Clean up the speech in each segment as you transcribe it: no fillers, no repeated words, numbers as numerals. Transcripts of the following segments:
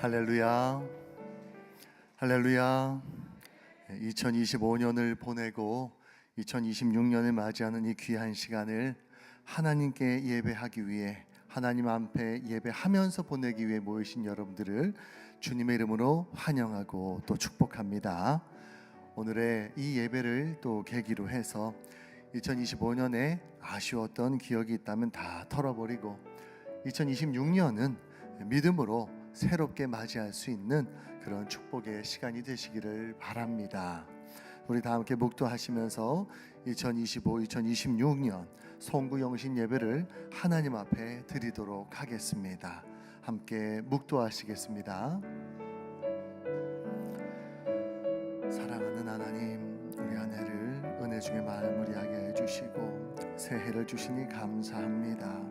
할렐루야, 할렐루야. 2025년을 보내고 2026년을 맞이하는 이 귀한 시간을 하나님께 예배하기 위해, 하나님 앞에 예배하면서 보내기 위해 모이신 여러분들을 주님의 이름으로 환영하고 또 축복합니다. 오늘의 이 예배를 또 계기로 해서 2025년에 아쉬웠던 기억이 있다면 다 털어버리고 2026년은 믿음으로 새롭게 맞이할 수 있는 그런 축복의 시간이 되시기를 바랍니다. 우리 다 함께 묵도하시면서 2025, 2026년 송구영신 예배를 하나님 앞에 드리도록 하겠습니다. 함께 묵도하시겠습니다. 사랑하는 하나님, 우리 한 해를 은혜 중에 마무리하게 해주시고 새해를 주시니 감사합니다.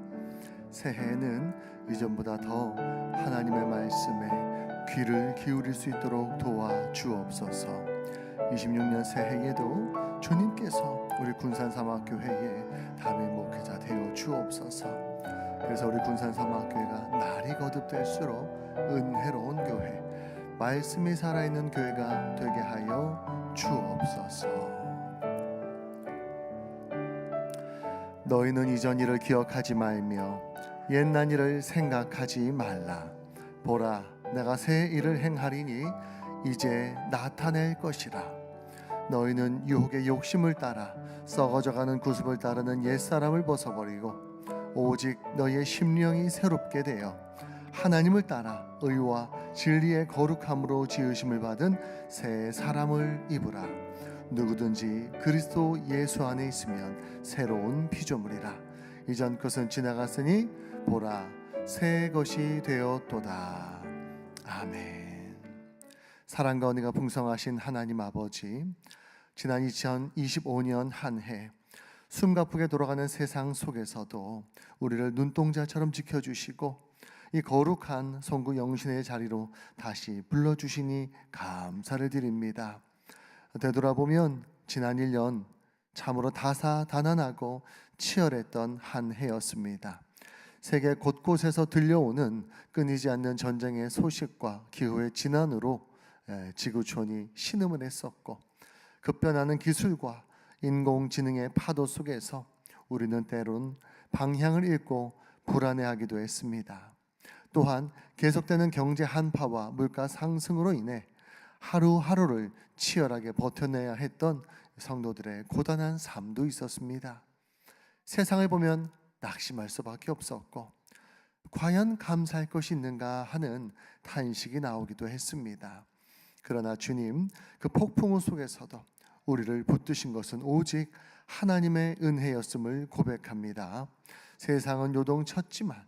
새해에는 이전보다 더 하나님의 말씀에 귀를 기울일 수 있도록 도와주옵소서. 26년 새해에도 주님께서 우리 군산사막교회의 담임 목회자 되어 주옵소서. 그래서 우리 군산사막교회가 날이 거듭될수록 은혜로운 교회, 말씀이 살아있는 교회가 되게 하여 주옵소서. 너희는 이전 일을 기억하지 말며 옛날 일을 생각하지 말라. 보라, 내가 새 일을 행하리니 이제 나타낼 것이라. 너희는 유혹의 욕심을 따라 썩어져가는 구습을 따르는 옛사람을 벗어버리고 오직 너희의 심령이 새롭게 되어 하나님을 따라 의와 진리의 거룩함으로 지으심을 받은 새 사람을 입으라. 누구든지 그리스도 예수 안에 있으면 새로운 피조물이라. 이전 것은 지나갔으니 보라, 새 것이 되었도다. 아멘. 사랑과 은혜가 풍성하신 하나님 아버지, 지난 2025년 한 해 숨가쁘게 돌아가는 세상 속에서도 우리를 눈동자처럼 지켜주시고 이 거룩한 송구 영신의 자리로 다시 불러주시니 감사를 드립니다. 되돌아보면 지난 1년 참으로 다사다난하고 치열했던 한 해였습니다. 세계 곳곳에서 들려오는 끊이지 않는 전쟁의 소식과 기후의 진환으로 지구촌이 신음을 했었고, 급변하는 기술과 인공지능의 파도 속에서 우리는 때론 방향을 잃고 불안해하기도 했습니다. 또한 계속되는 경제 한파와 물가 상승으로 인해 하루하루를 치열하게 버텨내야 했던 성도들의 고단한 삶도 있었습니다. 세상을 보면 낙심할 수밖에 없었고, 과연 감사할 것이 있는가 하는 탄식이 나오기도 했습니다. 그러나 주님, 그 폭풍우 속에서도 우리를 붙드신 것은 오직 하나님의 은혜였음을 고백합니다. 세상은 요동쳤지만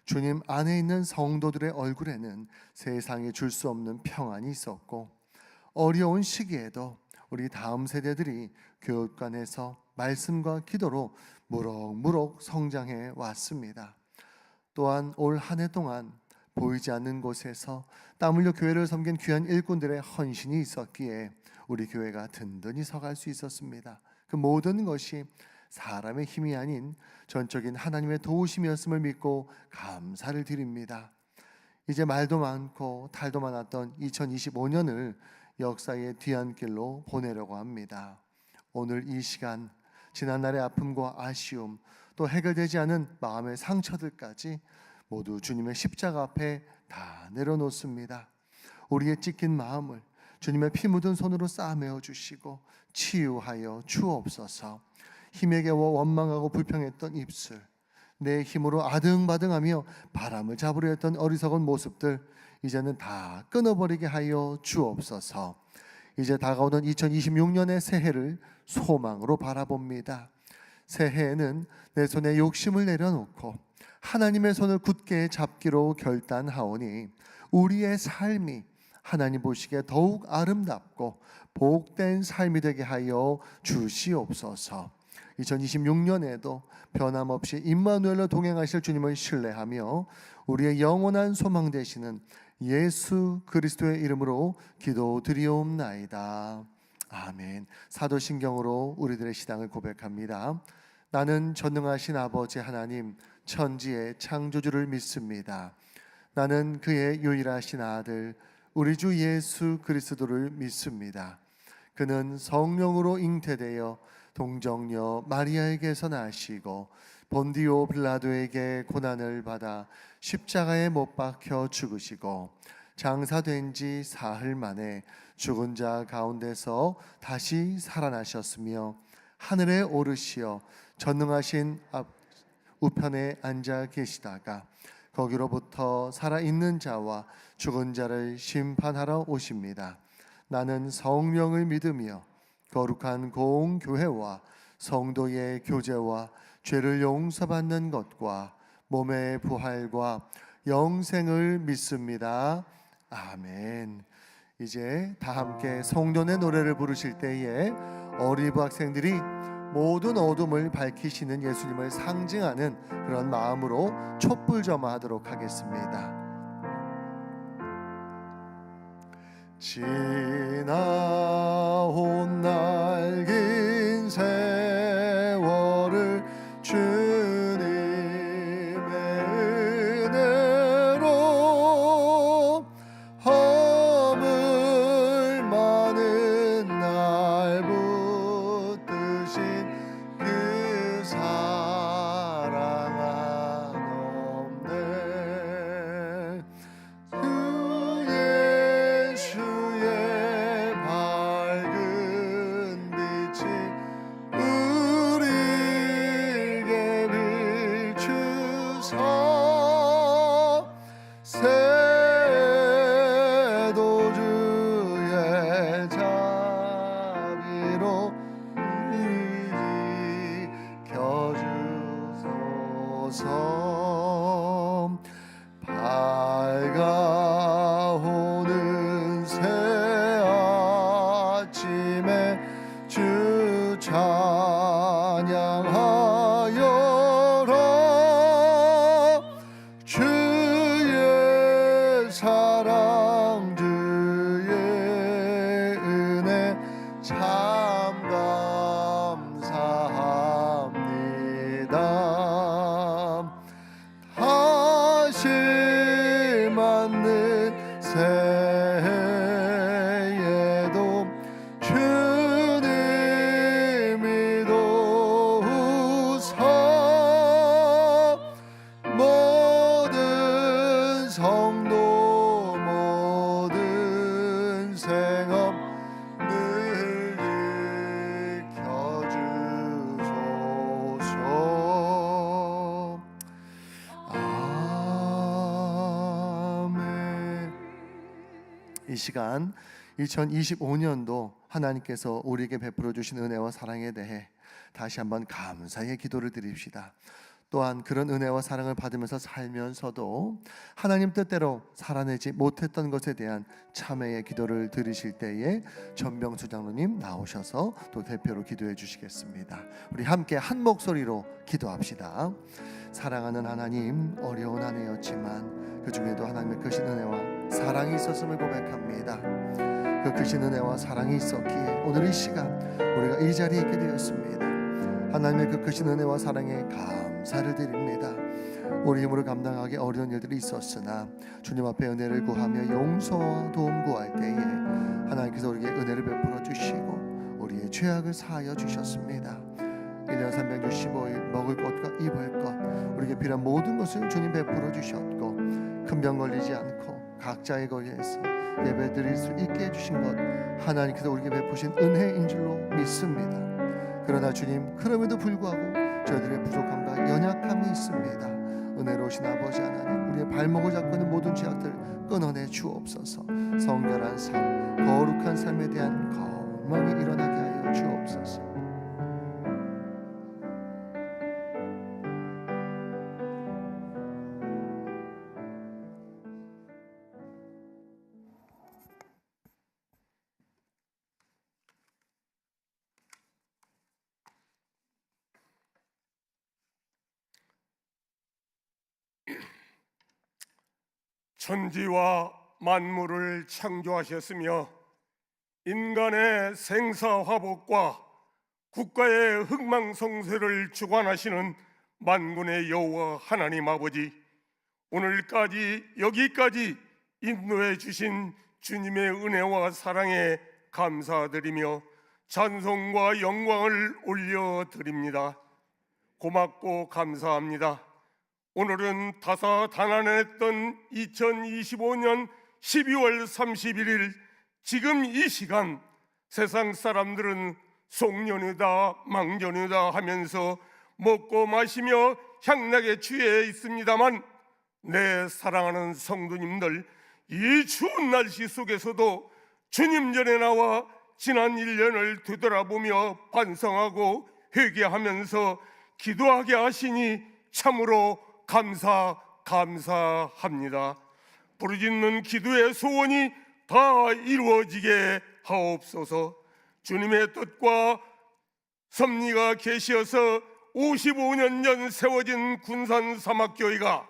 주님 안에 있는 성도들의 얼굴에는 세상이 줄 수 없는 평안이 있었고, 어려운 시기에도 우리 다음 세대들이 교육관에서 말씀과 기도로 무럭무럭 성장해 왔습니다. 또한 올 한 해 동안 보이지 않는 곳에서 땀 흘려 교회를 섬긴 귀한 일꾼들의 헌신이 있었기에 우리 교회가 든든히 서갈 수 있었습니다. 그 모든 것이 사람의 힘이 아닌 전적인 하나님의 도우심이었음을 믿고 감사를 드립니다. 이제 말도 많고 탈도 많았던 2025년을 역사의 뒤안길로 보내려고 합니다. 오늘 이 시간, 지난날의 아픔과 아쉬움, 또 해결되지 않은 마음의 상처들까지 모두 주님의 십자가 앞에 다 내려놓습니다. 우리의 찢긴 마음을 주님의 피 묻은 손으로 싸매어 주시고 치유하여 주옵소서. 힘에 겨워 원망하고 불평했던 입술, 내 힘으로 아등바등하며 바람을 잡으려 했던 어리석은 모습들 이제는 다 끊어버리게 하여 주옵소서. 이제 다가오는 2026년의 새해를 소망으로 바라봅니다. 새해에는 내 손에 욕심을 내려놓고 하나님의 손을 굳게 잡기로 결단하오니 우리의 삶이 하나님 보시기에 더욱 아름답고 복된 삶이 되게 하여 주시옵소서. 2026년에도 변함없이 임마누엘로 동행하실 주님을 신뢰하며 우리의 영원한 소망 되시는 예수 그리스도의 이름으로 기도드리옵나이다. 아멘. 사도신경으로 우리들의 신앙을 고백합니다. 나는 전능하신 아버지 하나님 천지의 창조주를 믿습니다. 나는 그의 유일하신 아들 우리 주 예수 그리스도를 믿습니다. 그는 성령으로 잉태되어 동정녀 마리아에게서 나시고 본디오 빌라도에게 고난을 받아 십자가에 못 박혀 죽으시고 장사된 지 사흘 만에 죽은 자 가운데서 다시 살아나셨으며 하늘에 오르시어 전능하신 우편에 앉아 계시다가 거기로부터 살아있는 자와 죽은 자를 심판하러 오십니다. 나는 성령을 믿으며 거룩한 공교회와 성도의 교제와 죄를 용서받는 것과 몸의 부활과 영생을 믿습니다. 아멘. 이제 다 함께 성도의 노래를 부르실 때에 어린이부 학생들이 모든 어둠을 밝히시는 예수님을 상징하는 그런 마음으로 촛불 점화하도록 하겠습니다. 지나온 날 긴 세월을 주님의 은혜로 허물 많은 날 붙드신 그 사랑 한없네. 주의 밝은 빛이 우리에게 비추사 새도 주의 자비로 일으켜주소서. 밝아오는 새 아침에 주 찬양하여라. 주의 사랑 주의 은혜 참 감사합니다. 다시 맞는 새해에도 주님이 도우사 모든 성도 모든 생업 늘 지켜주소서. 아멘. 이 시간 2025년도 하나님께서 우리에게 베풀어 주신 은혜와 사랑에 대해 다시 한번 감사의 기도를 드립시다. 또한 그런 은혜와 사랑을 받으면서 살면서도 하나님 뜻대로 살아내지 못했던 것에 대한 참회의 기도를 드리실 때에 전병수 장로님 나오셔서 또 대표로 기도해 주시겠습니다. 우리 함께 한 목소리로 기도합시다. 사랑하는 하나님, 어려운 한 해였지만 그 중에도 하나님의 크신 은혜와 사랑이 있었음을 고백합니다. 그 크신 은혜와 사랑이 있었기에 오늘 이 시간 우리가 이 자리에 있게 되었습니다. 하나님의 그 크신 은혜와 사랑에 감사를 드립니다. 우리 힘으로 감당하기 어려운 일들이 있었으나 주님 앞에 은혜를 구하며 용서와 도움 구할 때에 하나님께서 우리에게 은혜를 베풀어 주시고 우리의 죄악을 사하여 주셨습니다. 1년 365일 먹을 것과 입을 것 우리에게 필요한 모든 것을 주님 베풀어 주셨고 큰 병 걸리지 않고 각자의 거리에서 예배 드릴 수 있게 해주신 것 하나님께서 우리에게 베푸신 은혜인 줄로 믿습니다. 그러나 주님, 그럼에도 불구하고 저희들의 부족함과 연약함이 있습니다. 은혜로우신 아버지 하나님, 우리의 발목을 잡고 있는 모든 죄악들 끊어내 주옵소서. 성결한 삶, 거룩한 삶에 대한 갈망이 일어나게 하여 주옵소서. 천지와 만물을 창조하셨으며 인간의 생사화복과 국가의 흥망성쇠를 주관하시는 만군의 여호와 하나님 아버지, 오늘까지 여기까지 인도해 주신 주님의 은혜와 사랑에 감사드리며 찬송과 영광을 올려드립니다. 고맙고 감사합니다. 오늘은 다사다난했던 2025년 12월 31일 지금 이 시간 세상 사람들은 송년회다 망년회다 하면서 먹고 마시며 향락에 취해 있습니다만 내 사랑하는 성도님들, 이 추운 날씨 속에서도 주님 전에 나와 지난 1년을 되돌아보며 반성하고 회개하면서 기도하게 하시니 참으로 감사합니다. 부르짖는 기도의 소원이 다 이루어지게 하옵소서. 주님의 뜻과 섭리가 계시어서 55년 전 세워진 군산 사막교회가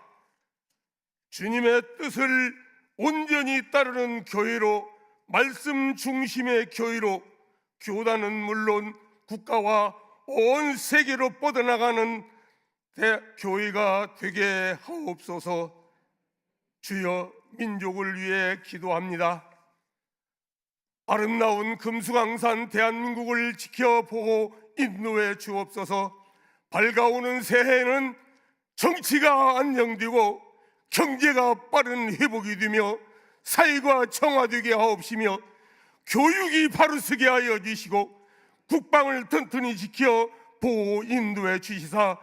주님의 뜻을 온전히 따르는 교회로, 말씀 중심의 교회로, 교단은 물론 국가와 온 세계로 뻗어나가는 교회가 되게 하옵소서. 주여, 민족을 위해 기도합니다. 아름다운 금수강산 대한민국을 지켜보고 인도해 주옵소서. 밝아오는 새해에는 정치가 안정되고 경제가 빠른 회복이 되며 사회가 정화되게 하옵시며 교육이 바로서게 하여 주시고 국방을 튼튼히 지켜 보호 인도해 주시사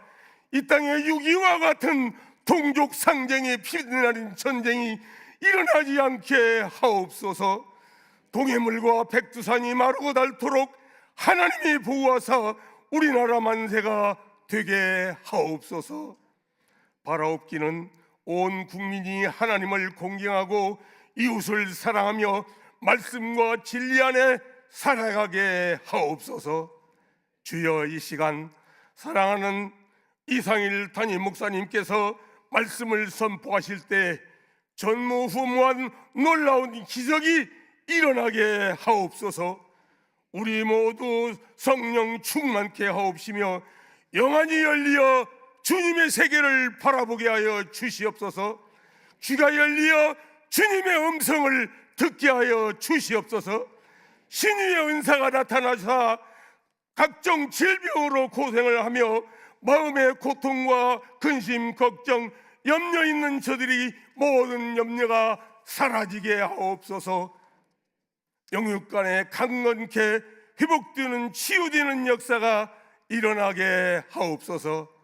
이 땅에 6.25와 같은 동족 상쟁의 피날린 전쟁이 일어나지 않게 하옵소서. 동해물과 백두산이 마르고 닳도록 하나님이 보호하사 우리나라 만세가 되게 하옵소서. 바라옵기는 온 국민이 하나님을 공경하고 이웃을 사랑하며 말씀과 진리 안에 살아가게 하옵소서. 주여, 이 시간 사랑하는 이상일 담임 목사님께서 말씀을 선포하실 때 전무후무한 놀라운 기적이 일어나게 하옵소서. 우리 모두 성령 충만케 하옵시며 영안이 열리어 주님의 세계를 바라보게 하여 주시옵소서. 귀가 열리어 주님의 음성을 듣게 하여 주시옵소서. 신유의 은사가 나타나사 각종 질병으로 고생을 하며 마음의 고통과 근심, 걱정, 염려 있는 저들이 모든 염려가 사라지게 하옵소서. 영육간에 강건케 회복되는 치유되는 역사가 일어나게 하옵소서.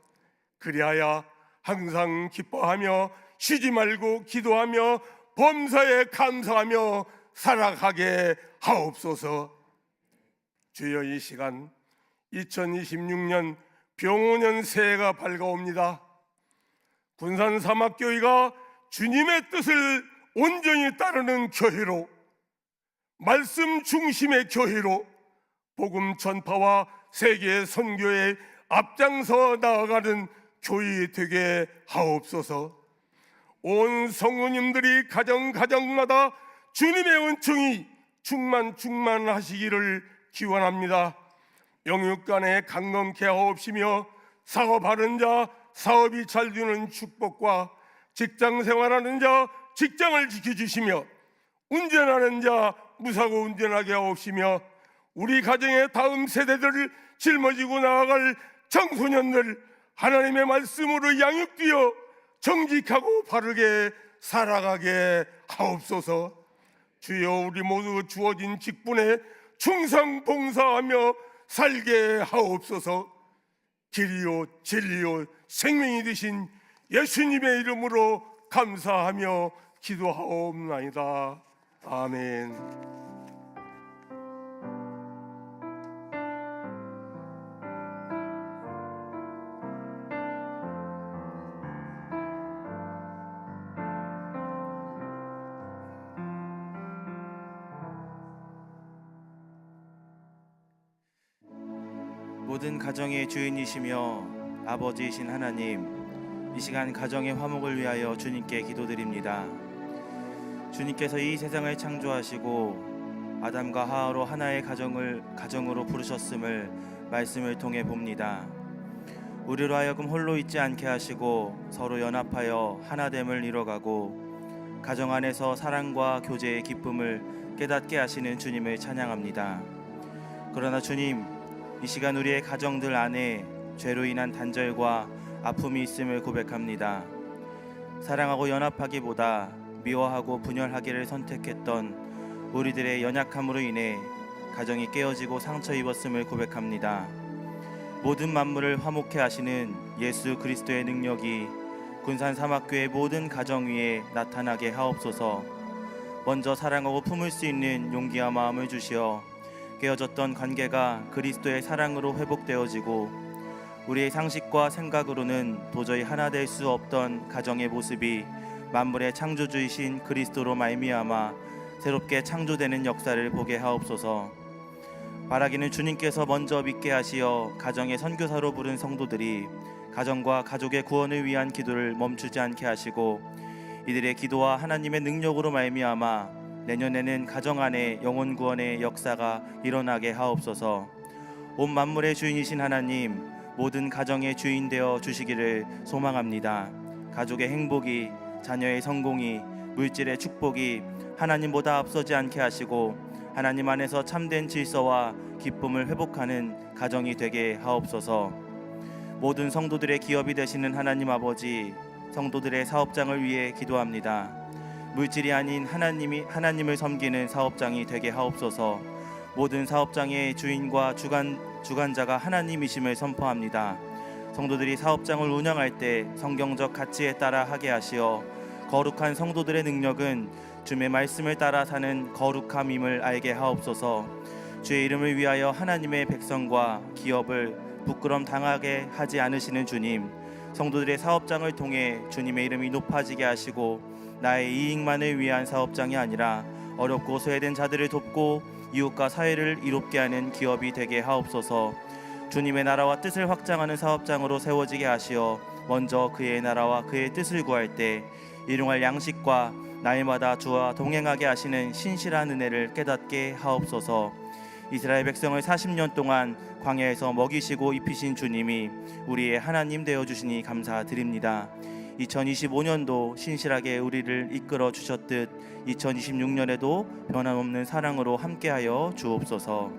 그리하여 항상 기뻐하며 쉬지 말고 기도하며 범사에 감사하며 살아가게 하옵소서. 주여, 이 시간 2026년 병오년 새해가 밝아옵니다. 군산 사막교회가 주님의 뜻을 온전히 따르는 교회로, 말씀 중심의 교회로 복음 전파와 세계 선교에 앞장서 나아가는 교회 되게 하옵소서. 온 성도님들이 가정마다 주님의 은총이 충만하시기를 기원합니다. 영육간에 강건케 하옵시며 사업하는 자 사업이 잘 되는 축복과 직장 생활하는 자 직장을 지켜주시며 운전하는 자 무사고 운전하게 하옵시며 우리 가정의 다음 세대들을 짊어지고 나아갈 청소년들 하나님의 말씀으로 양육되어 정직하고 바르게 살아가게 하옵소서. 주여, 우리 모두 주어진 직분에 충성 봉사하며 살게 하옵소서. 길이요 진리요 생명이 되신 예수님의 이름으로 감사하며 기도하옵나이다. 아멘. 모든 가정의 주인이시며 아버지이신 하나님, 이 시간 가정의 화목을 위하여 주님께 기도드립니다. 주님께서 이 세상을 창조하시고 아담과 하와로 하나의 가정으로 부르셨음을 말씀을 통해 봅니다. 우리로 하여금 홀로 있지 않게 하시고 서로 연합하여 하나됨을 이뤄가고 가정 안에서 사랑과 교제의 기쁨을 깨닫게 하시는 주님을 찬양합니다. 그러나 주님, 이 시간 우리의 가정들 안에 죄로 인한 단절과 아픔이 있음을 고백합니다. 사랑하고 연합하기보다 미워하고 분열하기를 선택했던 우리들의 연약함으로 인해 가정이 깨어지고 상처 입었음을 고백합니다. 모든 만물을 화목케 하시는 예수 그리스도의 능력이 군산 사막교회 모든 가정 위에 나타나게 하옵소서. 먼저 사랑하고 품을 수 있는 용기와 마음을 주시어 깨어졌던 관계가 그리스도의 사랑으로 회복되어지고 우리의 상식과 생각으로는 도저히 하나 될 수 없던 가정의 모습이 만물의 창조주이신 그리스도로 말미암아 새롭게 창조되는 역사를 보게 하옵소서. 바라기는 주님께서 먼저 믿게 하시어 가정의 선교사로 부른 성도들이 가정과 가족의 구원을 위한 기도를 멈추지 않게 하시고 이들의 기도와 하나님의 능력으로 말미암아 내년에는 가정 안에 영혼 구원의 역사가 일어나게 하옵소서. 온 만물의 주인이신 하나님, 모든 가정의 주인 되어 주시기를 소망합니다. 가족의 행복이, 자녀의 성공이, 물질의 축복이 하나님보다 앞서지 않게 하시고 하나님 안에서 참된 질서와 기쁨을 회복하는 가정이 되게 하옵소서. 모든 성도들의 기업이 되시는 하나님 아버지, 성도들의 사업장을 위해 기도합니다. 물질이 아닌 하나님을 섬기는 사업장이 되게 하옵소서. 모든 사업장의 주인과 주관자가 하나님이심을 선포합니다. 성도들이 사업장을 운영할 때 성경적 가치에 따라 하게 하시어 거룩한 성도들의 능력은 주의 말씀을 따라 사는 거룩함임을 알게 하옵소서. 주의 이름을 위하여 하나님의 백성과 기업을 부끄럼 당하게 하지 않으시는 주님, 성도들의 사업장을 통해 주님의 이름이 높아지게 하시고 나의 이익만을 위한 사업장이 아니라 어렵고 소외된 자들을 돕고 이웃과 사회를 이롭게 하는 기업이 되게 하옵소서. 주님의 나라와 뜻을 확장하는 사업장으로 세워지게 하시어 먼저 그의 나라와 그의 뜻을 구할 때 일용할 양식과 날마다 주와 동행하게 하시는 신실한 은혜를 깨닫게 하옵소서. 이스라엘 백성을 40년 동안 광야에서 먹이시고 입히신 주님이 우리의 하나님 되어 주시니 감사드립니다. 2025년도 신실하게 우리를 이끌어 주셨듯 2026년에도 변함없는 사랑으로 함께하여 주옵소서.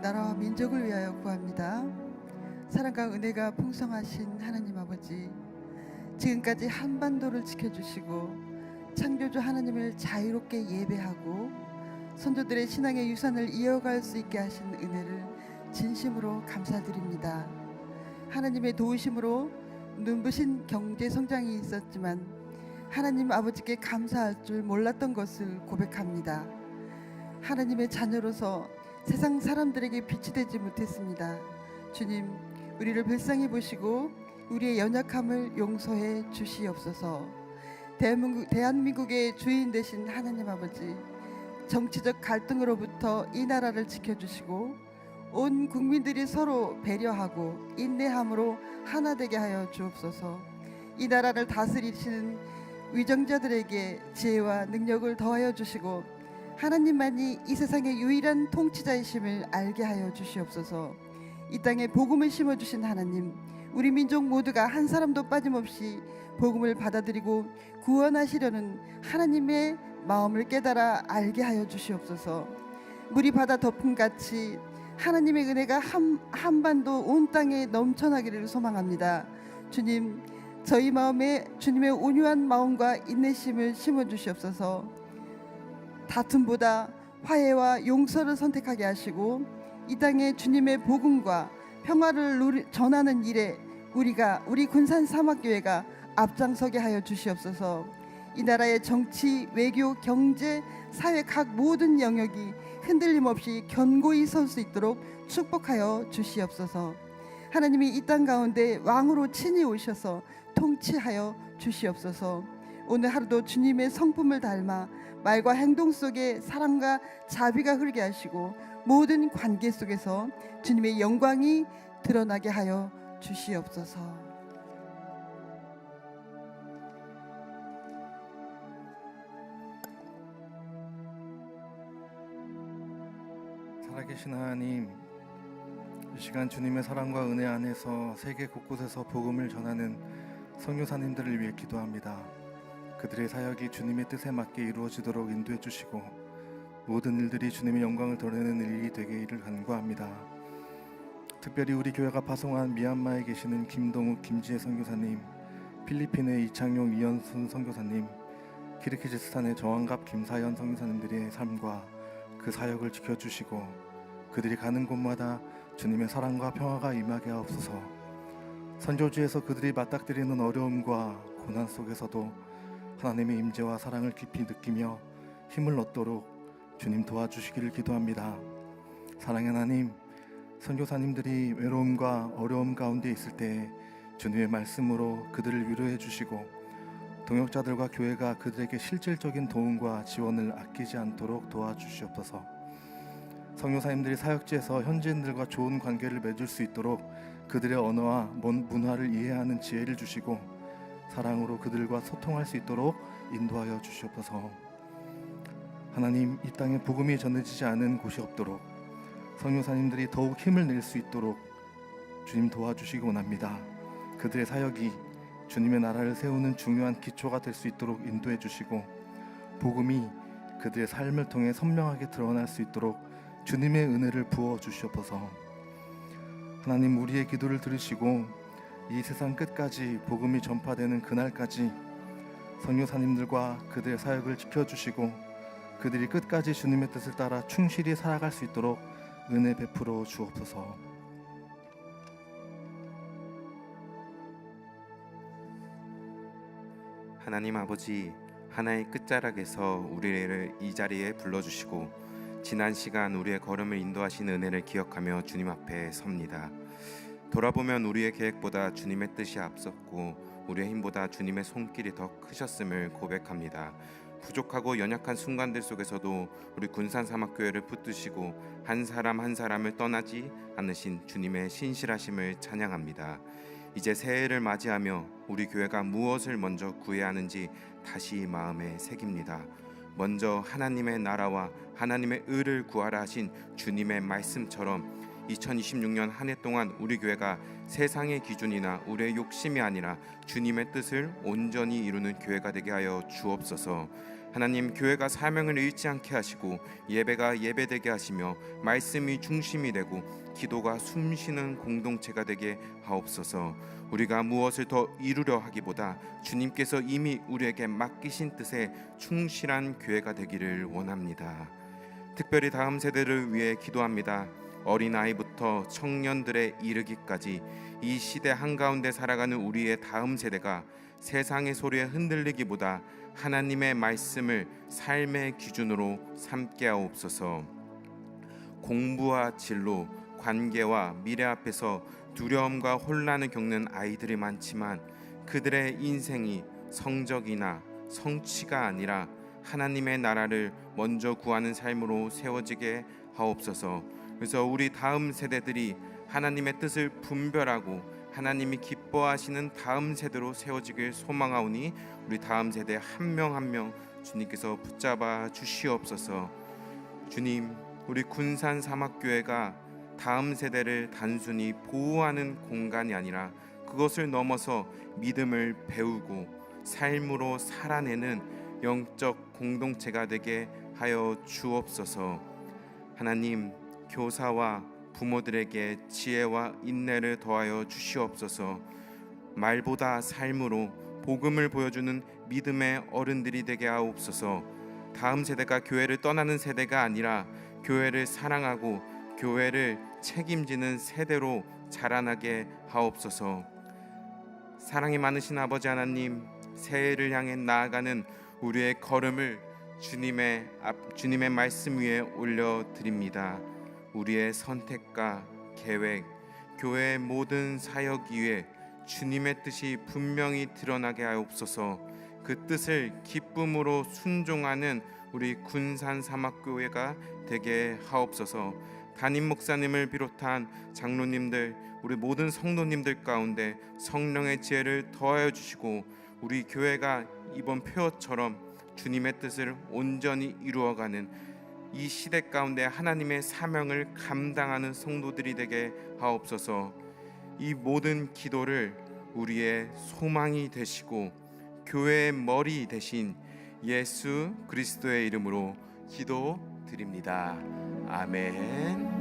나라와 민족을 위하여 구합니다. 사랑과 은혜가 풍성하신 하나님 아버지, 지금까지 한반도를 지켜주시고 창조주 하나님을 자유롭게 예배하고 선조들의 신앙의 유산을 이어갈 수 있게 하신 은혜를 진심으로 감사드립니다. 하나님의 도우심으로 눈부신 경제 성장이 있었지만 하나님 아버지께 감사할 줄 몰랐던 것을 고백합니다. 하나님의 자녀로서 세상 사람들에게 빛이 되지 못했습니다. 주님, 우리를 불쌍히 보시고 우리의 연약함을 용서해 주시옵소서. 대한민국의 주인 되신 하나님 아버지, 정치적 갈등으로부터 이 나라를 지켜주시고 온 국민들이 서로 배려하고 인내함으로 하나 되게 하여 주옵소서. 이 나라를 다스리시는 위정자들에게 지혜와 능력을 더하여 주시고 하나님만이 이 세상의 유일한 통치자이심을 알게 하여 주시옵소서. 이 땅에 복음을 심어주신 하나님, 우리 민족 모두가 한 사람도 빠짐없이 복음을 받아들이고 구원하시려는 하나님의 마음을 깨달아 알게 하여 주시옵소서. 물이 바다 덮음같이 하나님의 은혜가 한반도 온 땅에 넘쳐나기를 소망합니다. 주님, 저희 마음에 주님의 온유한 마음과 인내심을 심어주시옵소서. 다툼보다 화해와 용서를 선택하게 하시고 이 땅에 주님의 복음과 평화를 전하는 일에 우리 군산 사막교회가 앞장서게 하여 주시옵소서. 이 나라의 정치, 외교, 경제, 사회 각 모든 영역이 흔들림 없이 견고히 설 수 있도록 축복하여 주시옵소서. 하나님이 이 땅 가운데 왕으로 친히 오셔서 통치하여 주시옵소서. 오늘 하루도 주님의 성품을 닮아 말과 행동 속에 사랑과 자비가 흐르게 하시고 모든 관계 속에서 주님의 영광이 드러나게 하여 주시옵소서. 살아계신 하나님, 이 이 시간 주님의 사랑과 은혜 안에서 세계 곳곳에서 복음을 전하는 선교사님들을 위해 기도합니다. 그들의 사역이 주님의 뜻에 맞게 이루어지도록 인도해 주시고 모든 일들이 주님의 영광을 드러내는 일이 되기를 간구합니다. 특별히 우리 교회가 파송한 미얀마에 계시는 김동욱, 김지혜 선교사님, 필리핀의 이창용, 이현순 선교사님, 키르기즈스탄의 정한갑, 김사연 선교사님들의 삶과 그 사역을 지켜주시고 그들이 가는 곳마다 주님의 사랑과 평화가 임하게 하옵소서. 선교지에서 그들이 맞닥뜨리는 어려움과 고난 속에서도 하나님의 임재와 사랑을 깊이 느끼며 힘을 얻도록 주님 도와주시기를 기도합니다. 사랑의 하나님, 선교사님들이 외로움과 어려움 가운데 있을 때 주님의 말씀으로 그들을 위로해 주시고 동역자들과 교회가 그들에게 실질적인 도움과 지원을 아끼지 않도록 도와주시옵소서. 선교사님들이 사역지에서 현지인들과 좋은 관계를 맺을 수 있도록 그들의 언어와 문화를 이해하는 지혜를 주시고 사랑으로 그들과 소통할 수 있도록 인도하여 주시옵소서. 하나님, 이 땅에 복음이 전해지지 않은 곳이 없도록 선교사님들이 더욱 힘을 낼 수 있도록 주님 도와주시기 원합니다. 그들의 사역이 주님의 나라를 세우는 중요한 기초가 될 수 있도록 인도해 주시고 복음이 그들의 삶을 통해 선명하게 드러날 수 있도록 주님의 은혜를 부어 주시옵소서. 하나님, 우리의 기도를 들으시고 이 세상 끝까지 복음이 전파되는 그날까지 선교사님들과 그들의 사역을 지켜주시고 그들이 끝까지 주님의 뜻을 따라 충실히 살아갈 수 있도록 은혜 베풀어 주옵소서. 하나님 아버지, 하나의 끝자락에서 우리를 이 자리에 불러주시고 지난 시간 우리의 걸음을 인도하신 은혜를 기억하며 주님 앞에 섭니다. 돌아보면 우리의 계획보다 주님의 뜻이 앞섰고 우리의 힘보다 주님의 손길이 더 크셨음을 고백합니다. 부족하고 연약한 순간들 속에서도 우리 군산사막교회를 붙드시고 한 사람 한 사람을 떠나지 않으신 주님의 신실하심을 찬양합니다. 이제 새해를 맞이하며 우리 교회가 무엇을 먼저 구해야 하는지 다시 마음에 새깁니다. 먼저 하나님의 나라와 하나님의 의를 구하라 하신 주님의 말씀처럼 2026년 한 해 동안 우리 교회가 세상의 기준이나 우리의 욕심이 아니라 주님의 뜻을 온전히 이루는 교회가 되게 하여 주옵소서. 하나님, 교회가 사명을 잃지 않게 하시고 예배가 예배되게 하시며 말씀이 중심이 되고 기도가 숨쉬는 공동체가 되게 하옵소서. 우리가 무엇을 더 이루려 하기보다 주님께서 이미 우리에게 맡기신 뜻에 충실한 교회가 되기를 원합니다. 특별히 다음 세대를 위해 기도합니다. 어린아이부터 청년들에 이르기까지 이 시대 한가운데 살아가는 우리의 다음 세대가 세상의 소리에 흔들리기보다 하나님의 말씀을 삶의 기준으로 삼게 하옵소서. 공부와 진로, 관계와 미래 앞에서 두려움과 혼란을 겪는 아이들이 많지만 그들의 인생이 성적이나 성취가 아니라 하나님의 나라를 먼저 구하는 삶으로 세워지게 하옵소서. 그래서 우리 다음 세대들이 하나님의 뜻을 분별하고 하나님이 기뻐하시는 다음 세대로 세워지길 소망하오니 우리 다음 세대 한 명 한 명 주님께서 붙잡아 주시옵소서. 주님, 우리 군산사막교회가 다음 세대를 단순히 보호하는 공간이 아니라 그것을 넘어서 믿음을 배우고 삶으로 살아내는 영적 공동체가 되게 하여 주옵소서. 하나님, 교사와 부모들에게 지혜와 인내를 더하여 주시옵소서. 말보다 삶으로 복음을 보여주는 믿음의 어른들이 되게 하옵소서. 다음 세대가 교회를 떠나는 세대가 아니라 교회를 사랑하고 교회를 책임지는 세대로 자라나게 하옵소서. 사랑이 많으신 아버지 하나님, 새해를 향해 나아가는 우리의 걸음을 주님의 말씀 위에 올려드립니다. 우리의 선택과 계획, 교회의 모든 사역 위에 주님의 뜻이 분명히 드러나게 하옵소서. 그 뜻을 기쁨으로 순종하는 우리 군산사막교회가 되게 하옵소서. 담임 목사님을 비롯한 장로님들, 우리 모든 성도님들 가운데 성령의 지혜를 더하여 주시고 우리 교회가 이번 표어처럼 주님의 뜻을 온전히 이루어가는 이 시대 가운데 하나님의 사명을 감당하는 성도들이 되게 하옵소서. 이 모든 기도를 우리의 소망이 되시고 교회의 머리 되신 예수 그리스도의 이름으로 기도드립니다. 아멘.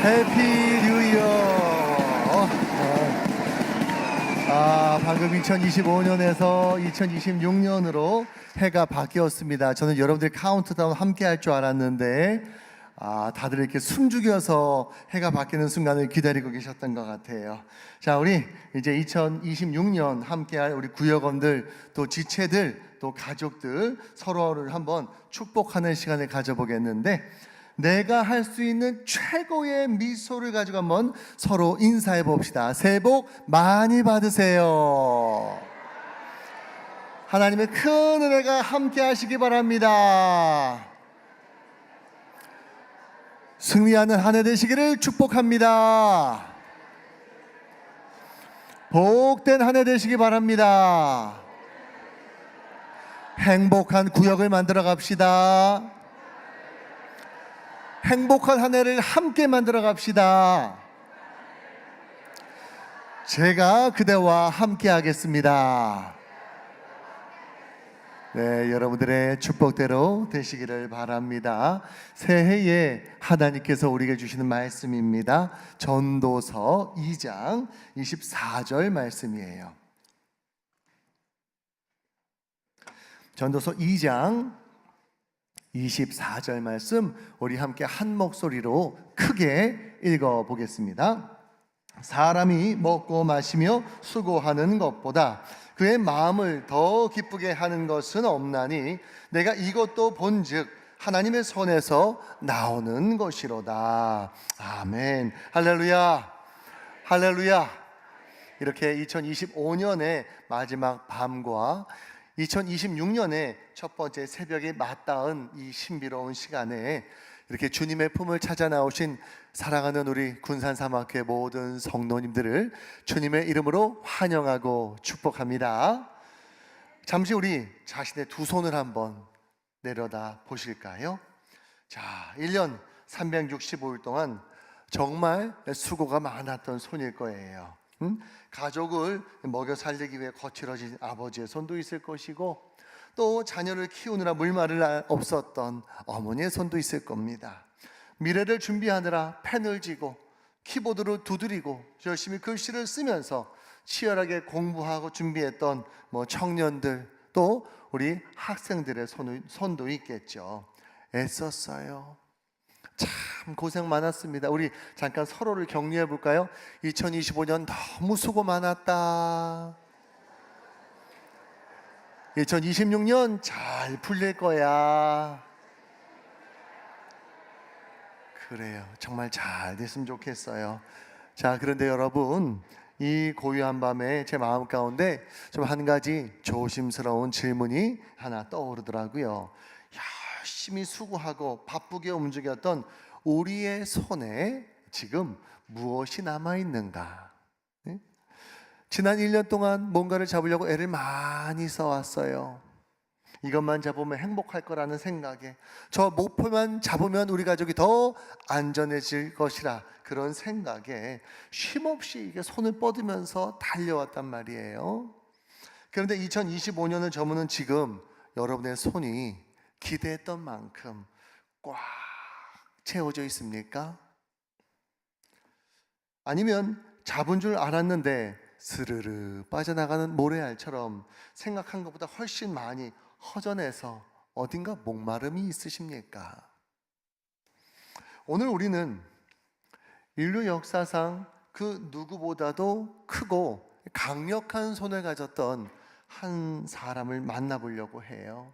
해피 뉴 이어. 방금 2025년에서 2026년으로 해가 바뀌었습니다. 저는 여러분들 카운트다운 함께 할 줄 알았는데 다들 이렇게 숨죽여서 해가 바뀌는 순간을 기다리고 계셨던 것 같아요. 자, 우리 이제 2026년 함께할 우리 구역원들, 또 지체들, 또 가족들 서로를 한번 축복하는 시간을 가져보겠는데, 내가 할 수 있는 최고의 미소를 가지고 한번 서로 인사해 봅시다. 새해 복 많이 받으세요. 하나님의 큰 은혜가 함께 하시기 바랍니다. 승리하는 한 해 되시기를 축복합니다. 복된 한 해 되시기 바랍니다. 행복한 구역을 만들어 갑시다. 행복한 한 해를 함께 만들어 갑시다. 제가 그대와 함께 하겠습니다. 네, 여러분들의 축복대로 되시기를 바랍니다. 새해에 하나님께서 우리에게 주시는 말씀입니다. 전도서 2장 24절 말씀이에요. 전도서 2장 24절 말씀 우리 함께 한 목소리로 크게 읽어 보겠습니다. 사람이 먹고 마시며 수고하는 것보다 그의 마음을 더 기쁘게 하는 것은 없나니 내가 이것도 본즉 하나님의 손에서 나오는 것이로다. 아멘. 할렐루야. 할렐루야. 이렇게 2025년의 마지막 밤과 2026년의 첫 번째 새벽에 맞닿은 이 신비로운 시간에 이렇게 주님의 품을 찾아 나오신 사랑하는 우리 군산사막회 모든 성도님들을 주님의 이름으로 환영하고 축복합니다. 잠시 우리 자신의 두 손을 한번 내려다 보실까요? 자, 1년 365일 동안 정말 수고가 많았던 손일 거예요. 가족을 먹여 살리기 위해 거칠어진 아버지의 손도 있을 것이고, 또 자녀를 키우느라 물말을 없었던 어머니의 손도 있을 겁니다. 미래를 준비하느라 펜을 쥐고 키보드를 두드리고 열심히 글씨를 쓰면서 치열하게 공부하고 준비했던 청년들, 또 우리 학생들의 손도 있겠죠. 애썼어요. 참 고생 많았습니다. 우리 잠깐 서로를 격려해 볼까요? 2025년 너무 수고 많았다. 2026년 잘 풀릴 거야. 그래요. 정말 잘 됐으면 좋겠어요. 자, 그런데 여러분, 이 고요한 밤에 제 마음 가운데 좀 한 가지 조심스러운 질문이 하나 떠오르더라고요. 열심히 수고하고 바쁘게 움직였던 우리의 손에 지금 무엇이 남아있는가? 네? 지난 1년 동안 뭔가를 잡으려고 애를 많이 써왔어요. 이것만 잡으면 행복할 거라는 생각에, 저 목표만 잡으면 우리 가족이 더 안전해질 것이라 그런 생각에 쉼없이 이게 손을 뻗으면서 달려왔단 말이에요. 그런데 2025년을 저무는 지금 여러분의 손이 기대했던 만큼 꽉 채워져 있습니까? 아니면 잡은 줄 알았는데 스르르 빠져나가는 모래알처럼 생각한 것보다 훨씬 많이 허전해서 어딘가 목마름이 있으십니까? 오늘 우리는 인류 역사상 그 누구보다도 크고 강력한 손을 가졌던 한 사람을 만나보려고 해요.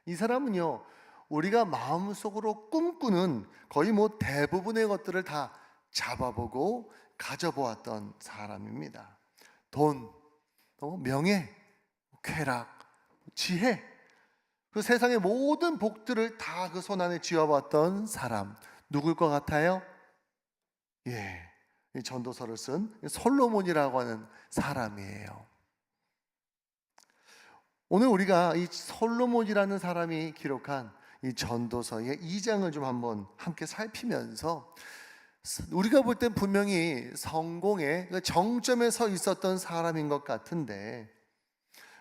이 사람은요, 우리가 마음속으로 꿈꾸는 거의 대부분의 것들을 다 잡아보고 가져보았던 사람입니다. 돈, 명예, 쾌락, 지혜, 그 세상의 모든 복들을 다 그 손 안에 쥐어봤던 사람, 누굴 것 같아요? 이 전도서를 쓴 솔로몬이라고 하는 사람이에요. 오늘 우리가 이 솔로몬이라는 사람이 기록한 이 전도서의 2장을 좀 한번 함께 살피면서, 우리가 볼 땐 분명히 성공의 정점에 서 있었던 사람인 것 같은데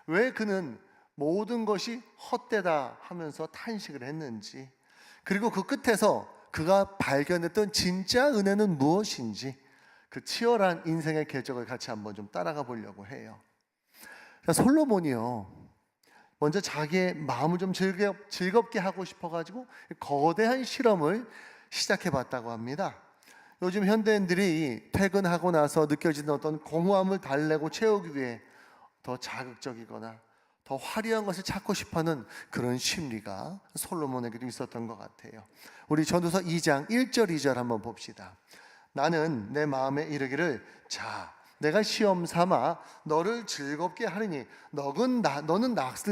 왜 그는 모든 것이 헛되다 하면서 탄식을 했는지, 그리고 그 끝에서 그가 발견했던 진짜 은혜는 무엇인지, 그 치열한 인생의 궤적을 같이 한번 좀 따라가 보려고 해요. 자, 솔로몬이요, 먼저 자기의 마음을 좀 즐겁게 하고 싶어가지고 거대한 실험을 시작해봤다고 합니다. 요즘 현대인들이 퇴근하고 나서 느껴지는 어떤 공허함을 달래고 채우기 위해 더 자극적이거나 더 화려한 것을 찾고 싶어하는 그런 심리가 솔로몬에게도 있었던 것 같아요. 우리 전도서 2장 1절 2절 한번 봅시다. 나는 내 마음에 이르기를, 자, 내가 시험 삼아 너를 즐겁게 하리니 너는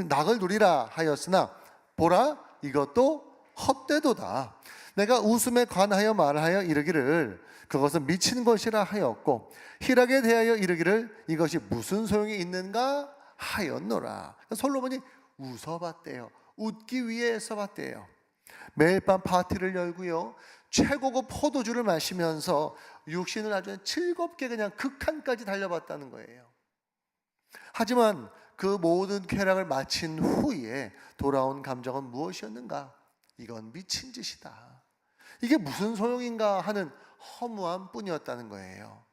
낙을 누리라 하였으나 보라, 이것도 헛되도다. 내가 웃음에 관하여 말하여 이르기를 그것은 미친 것이라 하였고 희락에 대하여 이르기를 이것이 무슨 소용이 있는가 하였노라. 솔로몬이 웃어봤대요. 웃기 위해 써봤대요. 매일 밤 파티를 열고요, 최고급 포도주를 마시면서 육신을 아주 즐겁게 그냥 극한까지 달려봤다는 거예요. 하지만 그 모든 쾌락을 마친 후에 돌아온 감정은 무엇이었는가? 이건 미친 짓이다. 이게 무슨 소용인가 하는 허무함 뿐이었다는 거예요.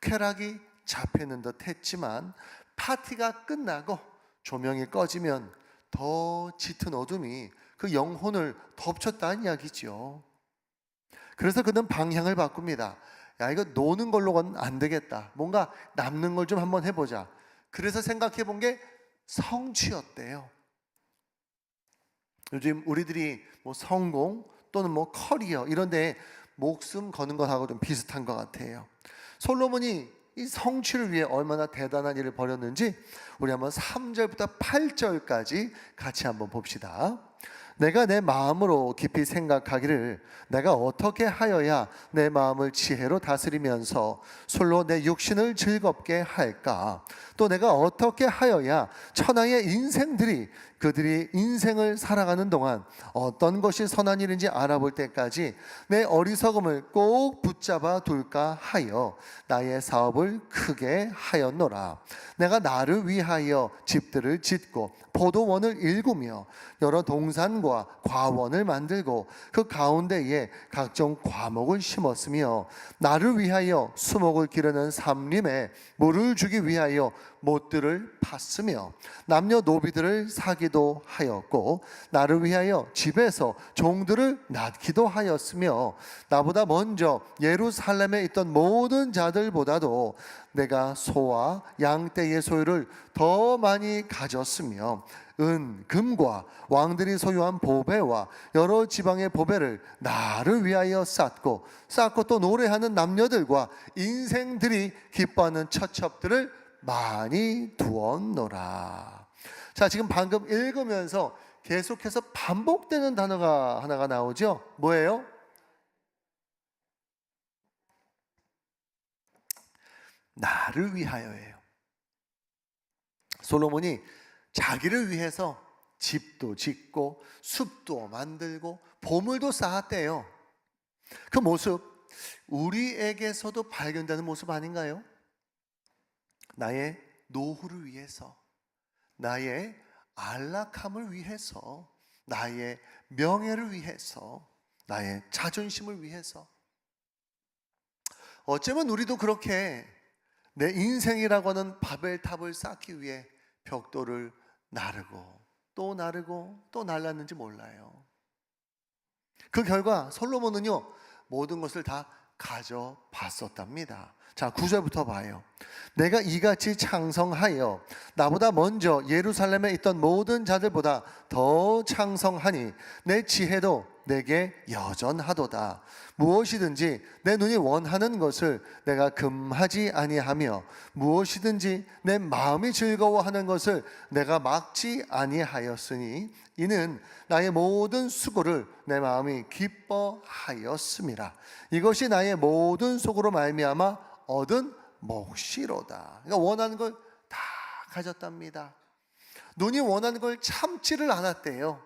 쾌락이 잡히는 듯 했지만 파티가 끝나고 조명이 꺼지면 더 짙은 어둠이 그 영혼을 덮쳤다는 이야기죠. 그래서 그는 방향을 바꿉니다. 야, 이거 노는 걸로는 안 되겠다. 뭔가 남는 걸 좀 한번 해보자. 그래서 생각해 본 게 성취였대요. 요즘 우리들이 뭐 성공 또는 뭐 커리어 이런 데 목숨 거는 것하고 좀 비슷한 것 같아요. 솔로몬이 이 성취를 위해 얼마나 대단한 일을 벌였는지 우리 한번 3절부터 8절까지 같이 한번 봅시다. 내가 내 마음으로 깊이 생각하기를 내가 어떻게 하여야 내 마음을 지혜로 다스리면서 술로 내 육신을 즐겁게 할까? 또 내가 어떻게 하여야 천하의 인생들이 그들이 인생을 살아가는 동안 어떤 것이 선한 일인지 알아볼 때까지 내 어리석음을 꼭 붙잡아 둘까 하여 나의 사업을 크게 하였노라. 내가 나를 위하여 집들을 짓고 포도원을 일구며 여러 동산과 과원을 만들고 그 가운데에 각종 과목을 심었으며 나를 위하여 수목을 기르는 삼림에 물을 주기 위하여 못들을 팠으며 남녀 노비들을 사기도 하였고 나를 위하여 집에서 종들을 낳기도 하였으며 나보다 먼저 예루살렘에 있던 모든 자들보다도 내가 소와 양떼의 소유를 더 많이 가졌으며 은, 금과 왕들이 소유한 보배와 여러 지방의 보배를 나를 위하여 쌓고 또 노래하는 남녀들과 인생들이 기뻐하는 처첩들을 많이 두었노라. 자, 지금 방금 읽으면서 계속해서 반복되는 단어가 하나가 나오죠. 뭐예요? 나를 위하여예요. 솔로몬이 자기를 위해서 집도 짓고 숲도 만들고 보물도 쌓았대요. 그 모습 우리에게서도 발견되는 모습 아닌가요? 나의 노후를 위해서, 나의 안락함을 위해서, 나의 명예를 위해서, 나의 자존심을 위해서. 어쩌면 우리도 그렇게 내 인생이라고 하는 바벨탑을 쌓기 위해 벽돌을 나르고 또 나르고 또 날랐는지 몰라요. 그 결과 솔로몬은요 모든 것을 다 가져봤었답니다. 자, 9절부터 봐요. 내가 이같이 창성하여 나보다 먼저 예루살렘에 있던 모든 자들보다 더 창성하니 내 지혜도 내게 여전하도다. 무엇이든지 내 눈이 원하는 것을 내가 금하지 아니하며 무엇이든지 내 마음이 즐거워하는 것을 내가 막지 아니하였으니 이는 나의 모든 수고를 내 마음이 기뻐하였음이라. 이것이 나의 모든 속으로 말미암아 얻은 몫이로다. 그러니까 원하는 걸 다 가졌답니다. 눈이 원하는 걸 참지를 않았대요.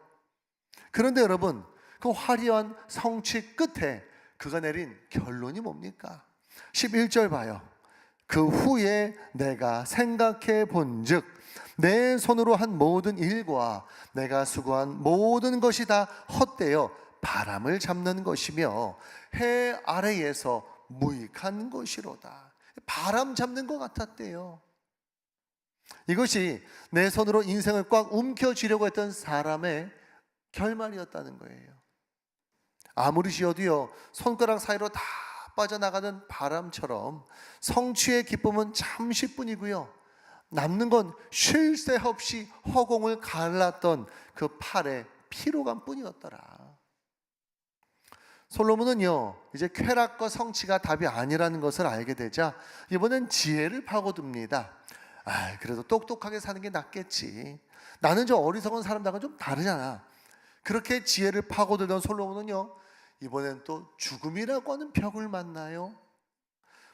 그런데 여러분, 그 화려한 성취 끝에 그가 내린 결론이 뭡니까? 11절 봐요. 그 후에 내가 생각해 본즉 내 손으로 한 모든 일과 내가 수고한 모든 것이 다 헛되어 바람을 잡는 것이며 해 아래에서 무익한 것이로다. 바람 잡는 것 같았대요. 이것이 내 손으로 인생을 꽉 움켜쥐려고 했던 사람의 결말이었다는 거예요. 아무리 쉬어도요 손가락 사이로 다 빠져나가는 바람처럼 성취의 기쁨은 잠시뿐이고요 남는 건 쉴 새 없이 허공을 갈랐던 그 팔의 피로감 뿐이었더라. 솔로몬은요 이제 쾌락과 성취가 답이 아니라는 것을 알게 되자 이번엔 지혜를 파고듭니다. 그래도 똑똑하게 사는 게 낫겠지. 나는 저 어리석은 사람들하고는 좀 다르잖아. 그렇게 지혜를 파고들던 솔로몬은요 이번엔 또 죽음이라고 하는 벽을 만나요.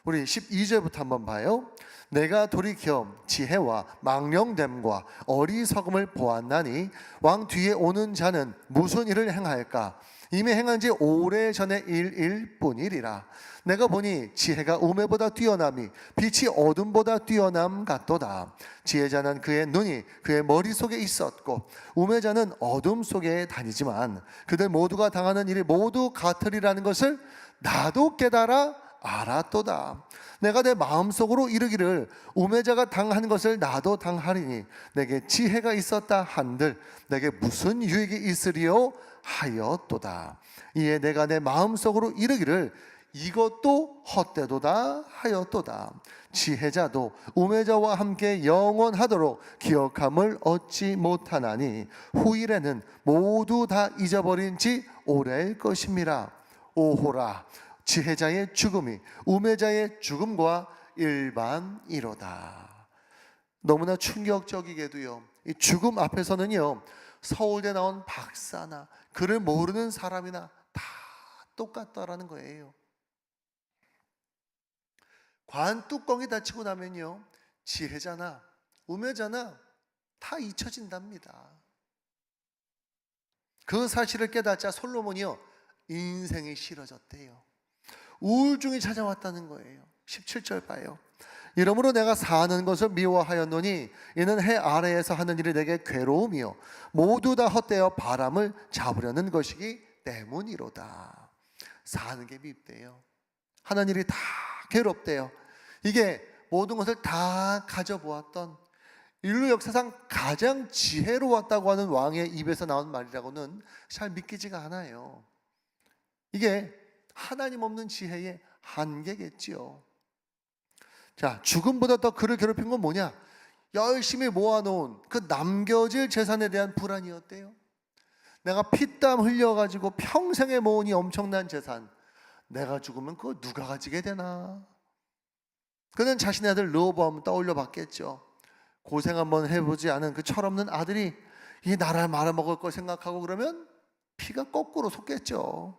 우리 12절부터 한번 봐요. 내가 돌이켜 지혜와 망령됨과 어리석음을 보았나니 왕 뒤에 오는 자는 무슨 일을 행할까? 이미 행한 지 오래전의 일일 뿐이리라. 내가 보니 지혜가 우매보다 뛰어남이 빛이 어둠보다 뛰어남 같도다. 지혜자는 그의 눈이 그의 머릿속에 있었고 우매자는 어둠 속에 다니지만 그들 모두가 당하는 일이 모두 같으리라는 것을 나도 깨달아 알았도다. 내가 내 마음속으로 이르기를 우매자가 당한 것을 나도 당하리니 내게 지혜가 있었다 한들 내게 무슨 유익이 있으리요 하였도다. 이에 내가 내 마음속으로 이르기를 이것도 헛되도다 하였도다. 지혜자도 우매자와 함께 영원하도록 기억함을 얻지 못하나니 후일에는 모두 다 잊어버린 지 오래일 것임이라. 오호라, 지혜자의 죽음이 우매자의 죽음과 일반이로다. 너무나 충격적이게도요, 이 죽음 앞에서는요, 서울대 나온 박사나 글을 모르는 사람이나 다 똑같다라는 거예요. 관 뚜껑이 닫히고 나면요, 지혜자나 우매자나 다 잊혀진답니다. 그 사실을 깨닫자 솔로몬이요, 인생이 싫어졌대요. 우울증이 찾아왔다는 거예요. 17절 봐요. 이러므로 내가 사는 것을 미워하였노니 이는 해 아래에서 하는 일이 내게 괴로움이요 모두 다 헛되어 바람을 잡으려는 것이기 때문이로다. 사는 게 밉대요. 하는 일이 다 괴롭대요. 이게 모든 것을 다 가져보았던 인류 역사상 가장 지혜로웠다고 하는 왕의 입에서 나온 말이라고는 잘 믿기지가 않아요. 이게 하나님 없는 지혜의 한계겠지요. 자, 죽음보다 더 그를 괴롭힌 건 뭐냐? 열심히 모아놓은 그 남겨질 재산에 대한 불안이었대요. 내가 피땀 흘려가지고 평생에 모은 이 엄청난 재산, 내가 죽으면 그거 누가 가지게 되나? 그는 자신의 아들 르호보암을 떠올려 봤겠죠. 고생 한번 해보지 않은 그 철없는 아들이 이 나라를 말아먹을 걸 생각하고 그러면 피가 거꾸로 솟겠죠.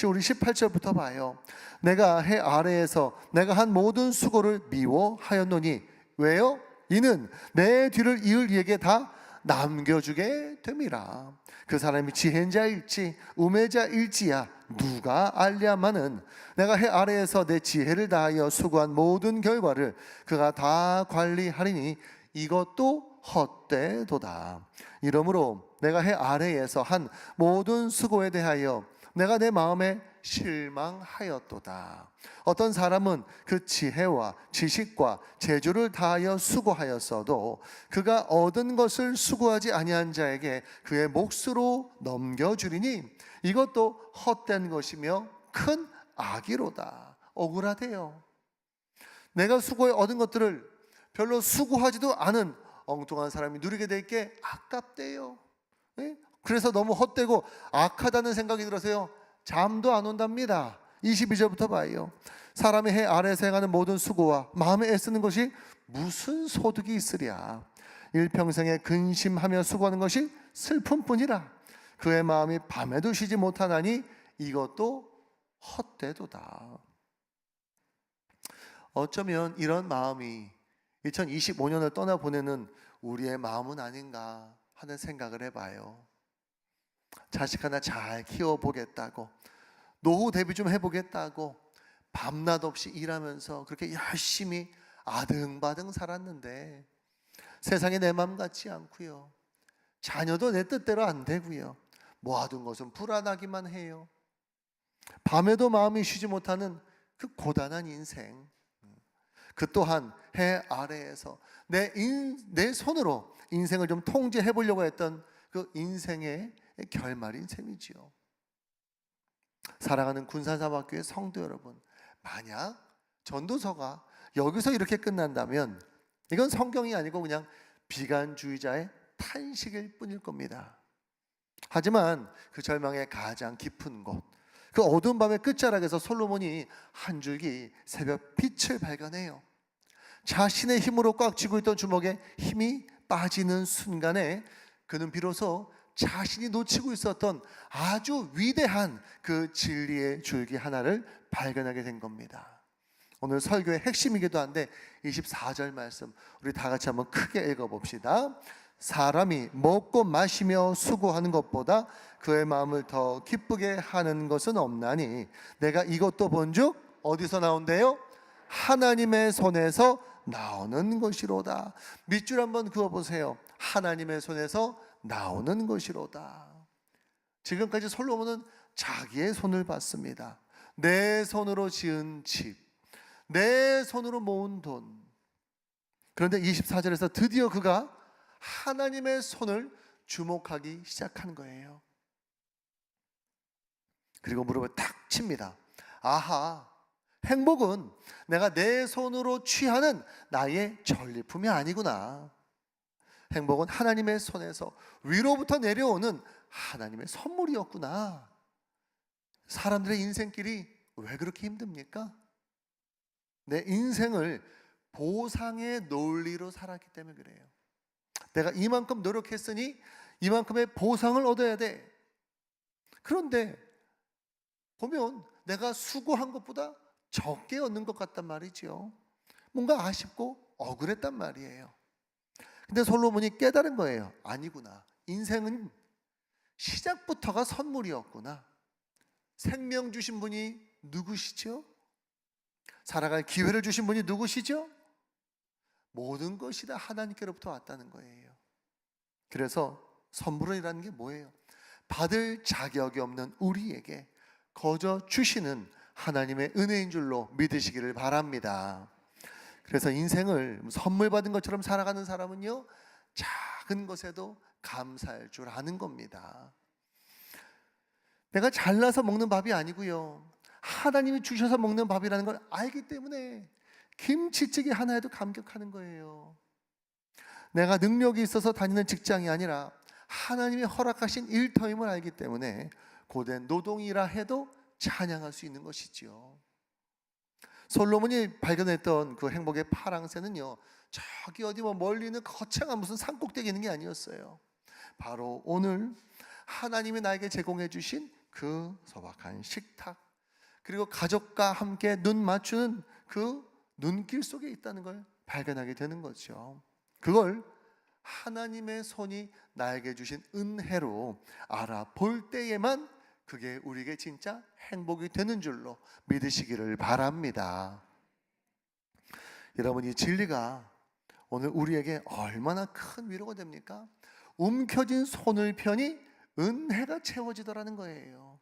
우리 18절부터 봐요. 내가 해 아래에서 내가 한 모든 수고를 미워하였노니 왜요? 이는 내 뒤를 이을 이에게 다 남겨주게 됨이라. 그 사람이 지혜자일지 우매자일지야 누가 알랴마는 내가 해 아래에서 내 지혜를 다하여 수고한 모든 결과를 그가 다 관리하리니 이것도 헛되도다. 이러므로 내가 해 아래에서 한 모든 수고에 대하여 내가 내 마음에 실망하였도다. 어떤 사람은 그 지혜와 지식과 재주를 다하여 수고하였어도 그가 얻은 것을 수고하지 아니한 자에게 그의 몫으로 넘겨주리니 이것도 헛된 것이며 큰 악이로다. 억울하대요. 내가 수고해 얻은 것들을 별로 수고하지도 않은 엉뚱한 사람이 누리게 될 게 아깝대요. 그래서 너무 헛되고 악하다는 생각이 들어서요, 잠도 안 온답니다. 22절부터 봐요. 사람이 해 아래에서 행하는 모든 수고와 마음에 애쓰는 것이 무슨 소득이 있으랴. 일평생에 근심하며 수고하는 것이 슬픔뿐이라. 그의 마음이 밤에도 쉬지 못하나니 이것도 헛되도다. 어쩌면 이런 마음이 2025년을 떠나보내는 우리의 마음은 아닌가 하는 생각을 해봐요. 자식 하나 잘 키워보겠다고, 노후 대비 좀 해보겠다고 밤낮 없이 일하면서 그렇게 열심히 아등바등 살았는데 세상에 내 마음 같지 않고요, 자녀도 내 뜻대로 안 되고요, 모아둔 것은 불안하기만 해요. 밤에도 마음이 쉬지 못하는 그 고단한 인생, 그 또한 해 아래에서 내 손으로 인생을 좀 통제해 보려고 했던 그 인생의 결말인 셈이지요. 사랑하는 군산사막교회 성도 여러분, 만약 전도서가 여기서 이렇게 끝난다면 이건 성경이 아니고 그냥 비관주의자의 탄식일 뿐일 겁니다. 하지만 그 절망의 가장 깊은 곳, 그 어두운 밤의 끝자락에서 솔로몬이 한 줄기 새벽 빛을 발견해요. 자신의 힘으로 꽉 쥐고 있던 주먹에 힘이 빠지는 순간에 그는 비로소 자신이 놓치고 있었던 아주 위대한 그 진리의 줄기 하나를 발견하게 된 겁니다. 오늘 설교의 핵심이기도 한데 24절 말씀 우리 다 같이 한번 크게 읽어봅시다. 사람이 먹고 마시며 수고하는 것보다 그의 마음을 더 기쁘게 하는 것은 없나니 내가 이것도 본즉 어디서 나온대요? 하나님의 손에서 나오는 것이로다. 밑줄 한번 그어보세요. 하나님의 손에서 나오는 것이로다. 지금까지 솔로몬은 자기의 손을 봤습니다. 내 손으로 지은 집, 내 손으로 모은 돈. 그런데 24절에서 드디어 그가 하나님의 손을 주목하기 시작한 거예요. 그리고 무릎을 탁 칩니다. 아하, 행복은 내가 내 손으로 취하는 나의 전리품이 아니구나. 행복은 하나님의 손에서 위로부터 내려오는 하나님의 선물이었구나. 사람들의 인생길이 왜 그렇게 힘듭니까? 내 인생을 보상의 논리로 살았기 때문에 그래요. 내가 이만큼 노력했으니 이만큼의 보상을 얻어야 돼. 그런데 보면 내가 수고한 것보다 적게 얻는 것 같단 말이죠. 뭔가 아쉽고 억울했단 말이에요. 근데 솔로몬이 깨달은 거예요. 아니구나. 인생은 시작부터가 선물이었구나. 생명 주신 분이 누구시죠? 살아갈 기회를 주신 분이 누구시죠? 모든 것이 다 하나님께로부터 왔다는 거예요. 그래서 선물이라는 게 뭐예요? 받을 자격이 없는 우리에게 거저 주시는 하나님의 은혜인 줄로 믿으시기를 바랍니다. 그래서 인생을 선물 받은 것처럼 살아가는 사람은요, 작은 것에도 감사할 줄 아는 겁니다. 내가 잘나서 먹는 밥이 아니고요, 하나님이 주셔서 먹는 밥이라는 걸 알기 때문에 김치찌개 하나에도 감격하는 거예요. 내가 능력이 있어서 다니는 직장이 아니라 하나님이 허락하신 일터임을 알기 때문에 고된 노동이라 해도 찬양할 수 있는 것이지요. 솔로몬이 발견했던 그 행복의 파랑새는요, 저기 어디 멀리 있는 거창한 무슨 산꼭대기 있는 게 아니었어요. 바로 오늘 하나님이 나에게 제공해 주신 그 소박한 식탁, 그리고 가족과 함께 눈 맞추는 그 눈길 속에 있다는 걸 발견하게 되는 거죠. 그걸 하나님의 손이 나에게 주신 은혜로 알아볼 때에만 그게 우리에게 진짜 행복이 되는 줄로 믿으시기를 바랍니다. 여러분, 이 진리가 오늘 우리에게 얼마나 큰 위로가 됩니까? 움켜진 손을 펴니 은혜가 채워지더라는 거예요.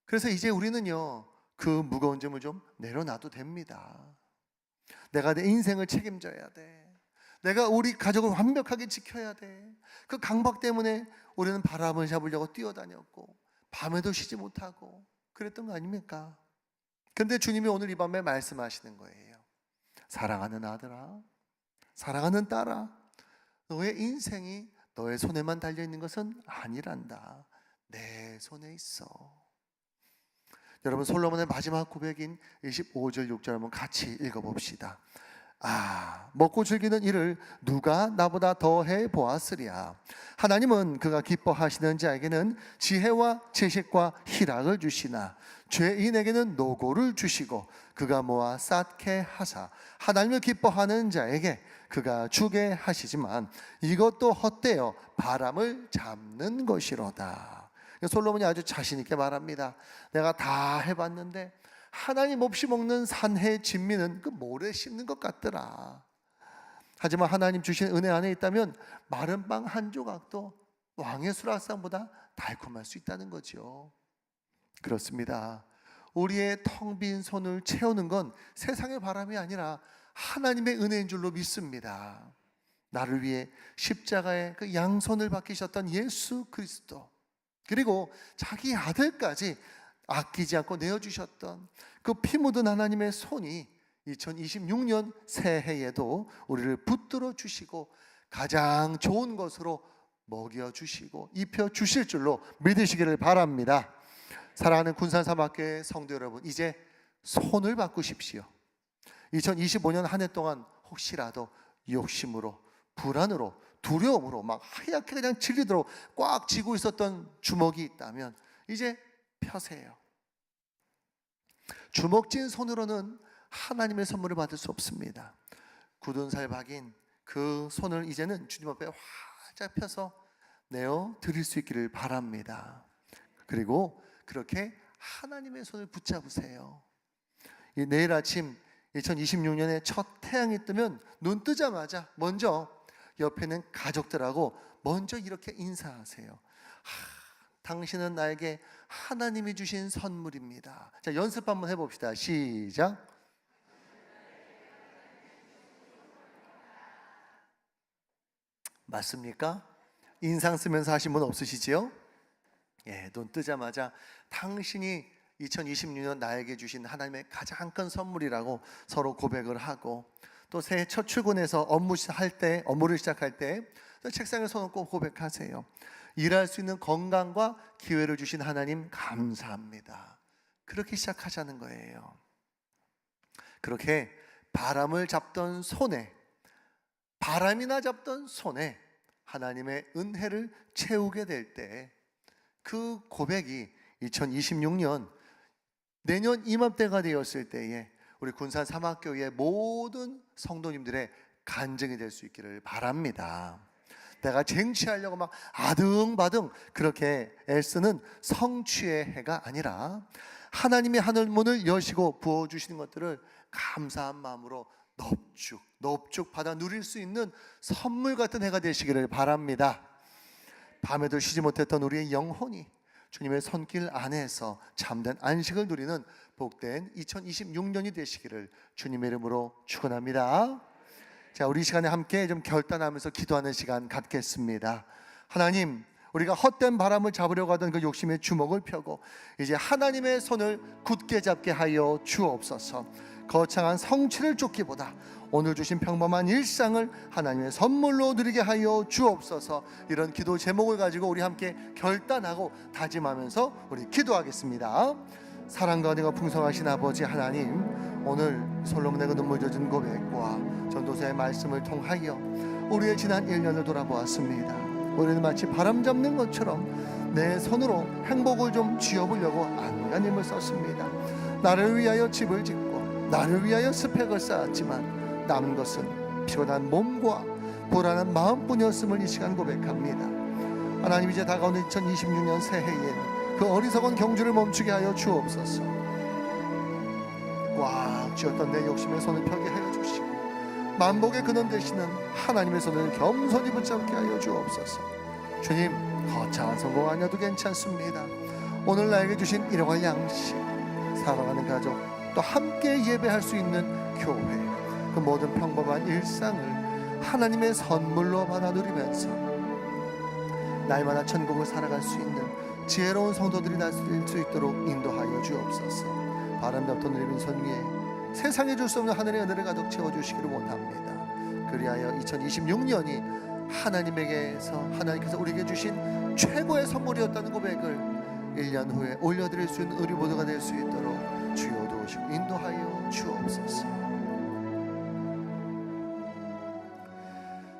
그래서 이제 우리는요, 그 무거운 점을 좀 내려놔도 됩니다. 내가 내 인생을 책임져야 돼. 내가 우리 가족을 완벽하게 지켜야 돼. 그 강박 때문에 우리는 바람을 잡으려고 뛰어다녔고 밤에도 쉬지 못하고 그랬던 거 아닙니까? 근데 주님이 오늘 이 밤에 말씀하시는 거예요. 사랑하는 아들아, 사랑하는 딸아, 너의 인생이 너의 손에만 달려있는 것은 아니란다. 내 손에 있어. 여러분, 솔로몬의 마지막 고백인 25절 6절 한번 같이 읽어봅시다. 먹고 즐기는 일을 누가 나보다 더해 보았으랴. 하나님은 그가 기뻐하시는 자에게는 지혜와 지식과 희락을 주시나 죄인에게는 노고를 주시고 그가 모아 쌓게 하사 하나님을 기뻐하는 자에게 그가 주게 하시지만 이것도 헛되어 바람을 잡는 것이로다. 솔로몬이 아주 자신 있게 말합니다. 내가 다 해봤는데 하나님 없이 먹는 산해 진미는 그 모래 씹는 것 같더라. 하지만 하나님 주신 은혜 안에 있다면 마른 빵 한 조각도 왕의 수락상보다 달콤할 수 있다는 거죠. 그렇습니다. 우리의 텅 빈 손을 채우는 건 세상의 바람이 아니라 하나님의 은혜인 줄로 믿습니다. 나를 위해 십자가의 그 양손을 박히셨던 예수 그리스도, 그리고 자기 아들까지 아끼지 않고 내어주셨던 그 피 묻은 하나님의 손이 2026년 새해에도 우리를 붙들어 주시고 가장 좋은 것으로 먹여주시고 입혀주실 줄로 믿으시기를 바랍니다. 사랑하는 군산사막교회 성도 여러분, 이제 손을 바꾸십시오. 2025년 한 해 동안 혹시라도 욕심으로, 불안으로, 두려움으로 막 하얗게 그냥 질리도록 꽉 쥐고 있었던 주먹이 있다면 이제 펴세요. 주먹 쥔 손으로는 하나님의 선물을 받을 수 없습니다. 굳은 살 박인 그 손을 이제는 주님 앞에 활짝 펴서 내어 드릴 수 있기를 바랍니다. 그리고 그렇게 하나님의 손을 붙잡으세요. 내일 아침 2026년에 첫 태양이 뜨면 눈 뜨자마자 먼저 옆에 있는 가족들하고 먼저 이렇게 인사하세요. 당신은 나에게 하나님이 주신 선물입니다. 자, 연습 한번 해봅시다. 시작. 맞습니까? 인상 쓰면서 하신 분 없으시지요? 예, 눈 뜨자마자 당신이 2026년 나에게 주신 하나님의 가장 큰 선물이라고 서로 고백을 하고, 또 새해 첫 출근해서 업무를 시작할 때 책상에 손 얹고 고백하세요. 일할 수 있는 건강과 기회를 주신 하나님 감사합니다. 그렇게 시작하자는 거예요. 그렇게 바람을 잡던 손에, 바람이나 잡던 손에 하나님의 은혜를 채우게 될 때 그 고백이 2026년 내년 이맘때가 되었을 때에 우리 군산 사막교회 모든 성도님들의 간증이 될 수 있기를 바랍니다. 내가 쟁취하려고 막 아등바등 그렇게 애쓰는 성취의 해가 아니라 하나님의 하늘 문을 여시고 부어주시는 것들을 감사한 마음으로 넙죽 받아 누릴 수 있는 선물 같은 해가 되시기를 바랍니다. 밤에도 쉬지 못했던 우리의 영혼이 주님의 손길 안에서 참된 안식을 누리는 복된 2026년이 되시기를 주님의 이름으로 축원합니다. 자, 우리 이 시간에 함께 좀 결단하면서 기도하는 시간 갖겠습니다. 하나님, 우리가 헛된 바람을 잡으려고 하던 그 욕심의 주먹을 펴고 이제 하나님의 손을 굳게 잡게 하여 주옵소서. 거창한 성취를 쫓기보다 오늘 주신 평범한 일상을 하나님의 선물로 누리게 하여 주옵소서. 이런 기도 제목을 가지고 우리 함께 결단하고 다짐하면서 우리 기도하겠습니다. 사랑과 은혜가 풍성하신 아버지 하나님, 오늘 솔로몬의 그 눈물 젖은 고백과 전도서의 말씀을 통하여 우리의 지난 1년을 돌아보았습니다. 우리는 마치 바람 잡는 것처럼 내 손으로 행복을 좀 쥐어보려고 안간힘을 썼습니다. 나를 위하여 집을 짓고 나를 위하여 스펙을 쌓았지만 남은 것은 피곤한 몸과 불안한 마음뿐이었음을 이 시간 고백합니다. 하나님, 이제 다가오는 2026년 새해에 그 어리석은 경주를 멈추게 하여 주옵소서. 꽉 쥐었던 내 욕심의 손을 펴게 하여 주시고 만복의 근원 되시는 하나님의 손을 겸손히 붙잡게 하여 주옵소서. 주님, 거창한 성공 아니어도 괜찮습니다. 오늘 나에게 주신 일용할 양식, 사랑하는 가족, 또 함께 예배할 수 있는 교회, 그 모든 평범한 일상을 하나님의 선물로 받아 누리면서 날마다 천국을 살아갈 수 있는 지혜로운 성도들이 날 수 있도록 인도하여 주옵소서. 바람 잡던 우리 빈손 위에 세상에 줄 수 없는 하늘의 은혜를 가득 채워주시기를 원합니다. 그리하여 2026년이 하나님께서 우리에게 주신 최고의 선물이었다는 고백을 1년 후에 올려드릴 수 있는 우리 모두가 될 수 있도록 주여 도우시고 인도하여 주옵소서.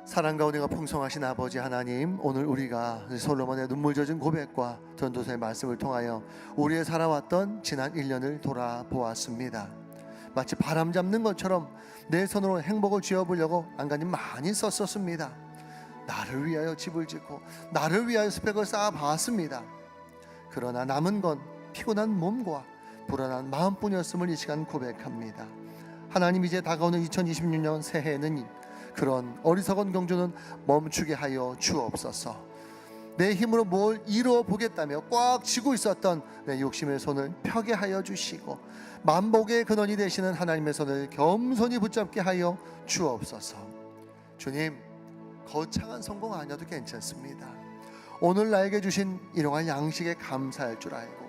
사랑과 은혜가 풍성하신 아버지 하나님, 오늘 우리가 솔로몬의 눈물 젖은 고백과 전도서의 말씀을 통하여 우리의 살아왔던 지난 1년을 돌아보았습니다. 마치 바람 잡는 것처럼 내 손으로 행복을 쥐어보려고 안간힘 많이 썼었습니다. 나를 위하여 집을 짓고 나를 위하여 스펙을 쌓아봤습니다. 그러나 남은 건 피곤한 몸과 불안한 마음뿐이었음을 이 시간 고백합니다. 하나님, 이제 다가오는 2026년 새해에는 그런 어리석은 경주는 멈추게 하여 주옵소서. 내 힘으로 뭘 이루어 보겠다며 꽉 쥐고 있었던 내 욕심의 손을 펴게 하여 주시고 만복의 근원이 되시는 하나님의 손을 겸손히 붙잡게 하여 주옵소서. 주님, 거창한 성공 아니어도 괜찮습니다. 오늘 나에게 주신 일용할 양식에 감사할 줄 알고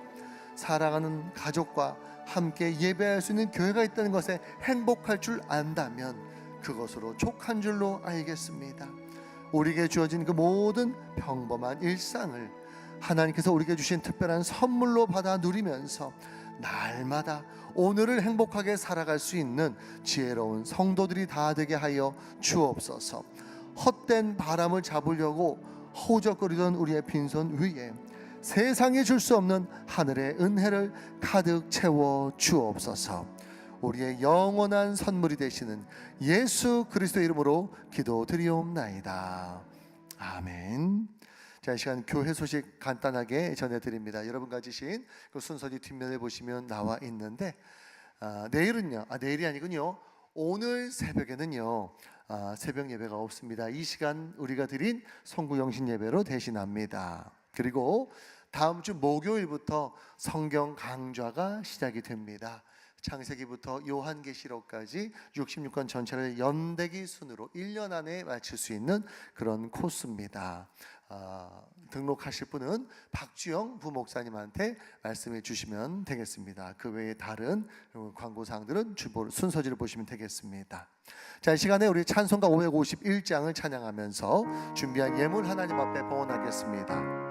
사랑하는 가족과 함께 예배할 수 있는 교회가 있다는 것에 행복할 줄 안다면 그것으로 족한 줄로 알겠습니다. 우리에게 주어진 그 모든 평범한 일상을 하나님께서 우리에게 주신 특별한 선물로 받아 누리면서 날마다 오늘을 행복하게 살아갈 수 있는 지혜로운 성도들이 다 되게 하여 주옵소서. 헛된 바람을 잡으려고 허우적거리던 우리의 빈손 위에 세상이 줄 수 없는 하늘의 은혜를 가득 채워 주옵소서. 우리의 영원한 선물이 되시는 예수 그리스도의 이름으로 기도드리옵나이다. 아멘. 자, 이 시간 교회 소식 간단하게 전해드립니다. 여러분 가지신 그 순서지 뒷면에 보시면 나와 있는데 내일은요, 내일이 아니군요. 오늘 새벽에는요, 새벽 예배가 없습니다. 이 시간 우리가 드린 송구영신 예배로 대신합니다. 그리고 다음 주 목요일부터 성경 강좌가 시작이 됩니다. 창세기부터 요한계시록까지 66권 전체를 연대기 순으로 1년 안에 마칠 수 있는 그런 코스입니다. 등록하실 분은 박주영 부목사님한테 말씀해 주시면 되겠습니다. 그 외에 다른 광고사항들은 순서지를 보시면 되겠습니다. 자, 이 시간에 우리 찬송가 551장을 찬양하면서 준비한 예물 하나님 앞에 봉헌하겠습니다.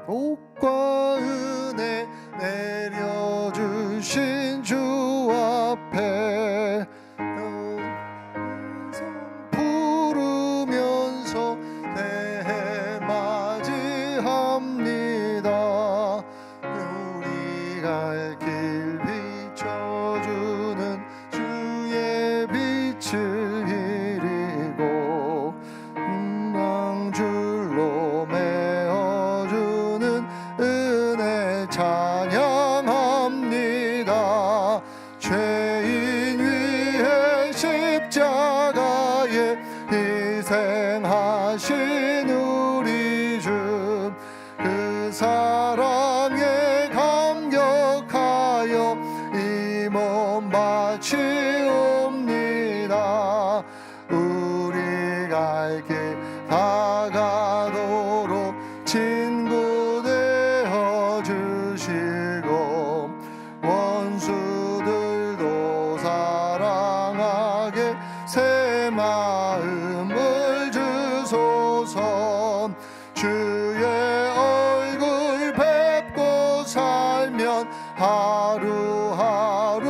복과 은혜 내려주신 주 앞에 부르면서 대맞이합니다. 우리 갈 길 비춰주는 주의 빛을 이리고 망줄로 은혜 찬양합니다. 죄인 위해 십자가에 희생하신 우리 주, 그 사랑에 감격하여 이 몸 바치옵니다. 우리 갈 길 다가도록 친구 되어 주시고 원수들도 사랑하게 새 마음을 주소서. 주의 얼굴 뵙고 살면 하루하루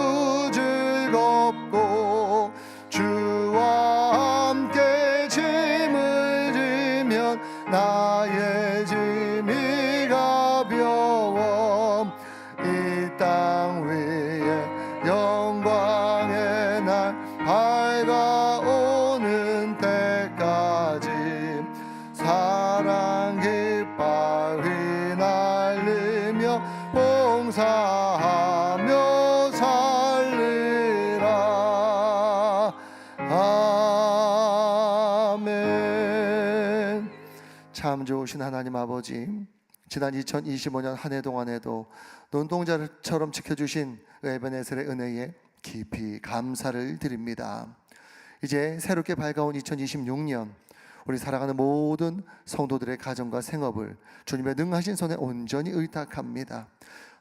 즐겁고 주와 함께 짐을 지면 나의 짐이 가벼워. 이 땅 위에 영광의 날 밝아오는 때까지 사랑 깃발 휘날리며 봉사하며 살리라. 아멘. 참 좋으신 하나님 아버지, 지난 2025년 한 해 동안에도 눈동자처럼 지켜주신 에베네셀의 은혜에 깊이 감사를 드립니다. 이제 새롭게 밝아온 2026년, 우리 사랑하는 모든 성도들의 가정과 생업을 주님의 능하신 손에 온전히 의탁합니다.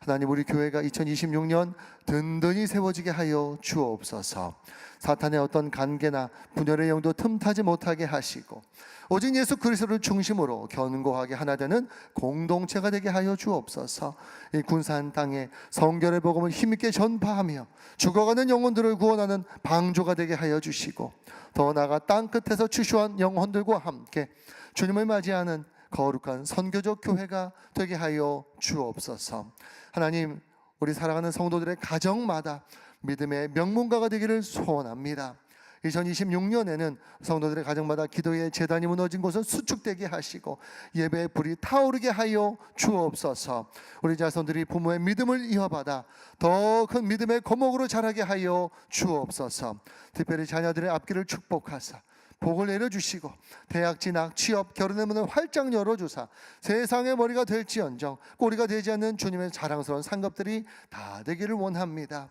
하나님, 우리 교회가 2026년 든든히 세워지게 하여 주옵소서. 사탄의 어떤 간계나 분열의 영도 틈타지 못하게 하시고 오직 예수 그리스도를 중심으로 견고하게 하나 되는 공동체가 되게 하여 주옵소서. 이 군산 땅에 성결의 복음을 힘있게 전파하며 죽어가는 영혼들을 구원하는 방조가 되게 하여 주시고, 더 나아가 땅끝에서 추수한 영혼들과 함께 주님을 맞이하는 거룩한 선교적 교회가 되게 하여 주옵소서. 하나님, 우리 사랑하는 성도들의 가정마다 믿음의 명문가가 되기를 소원합니다. 2026년에는 성도들의 가정마다 기도의 제단이 무너진 곳은 수축되게 하시고 예배의 불이 타오르게 하여 주옵소서. 우리 자손들이 부모의 믿음을 이어받아 더 큰 믿음의 거목으로 자라게 하여 주옵소서. 특별히 자녀들의 앞길을 축복하사 복을 내려주시고 대학 진학, 취업, 결혼의 문을 활짝 열어주사 세상의 머리가 될지언정 꼬리가 되지 않는 주님의 자랑스러운 상급들이 다 되기를 원합니다.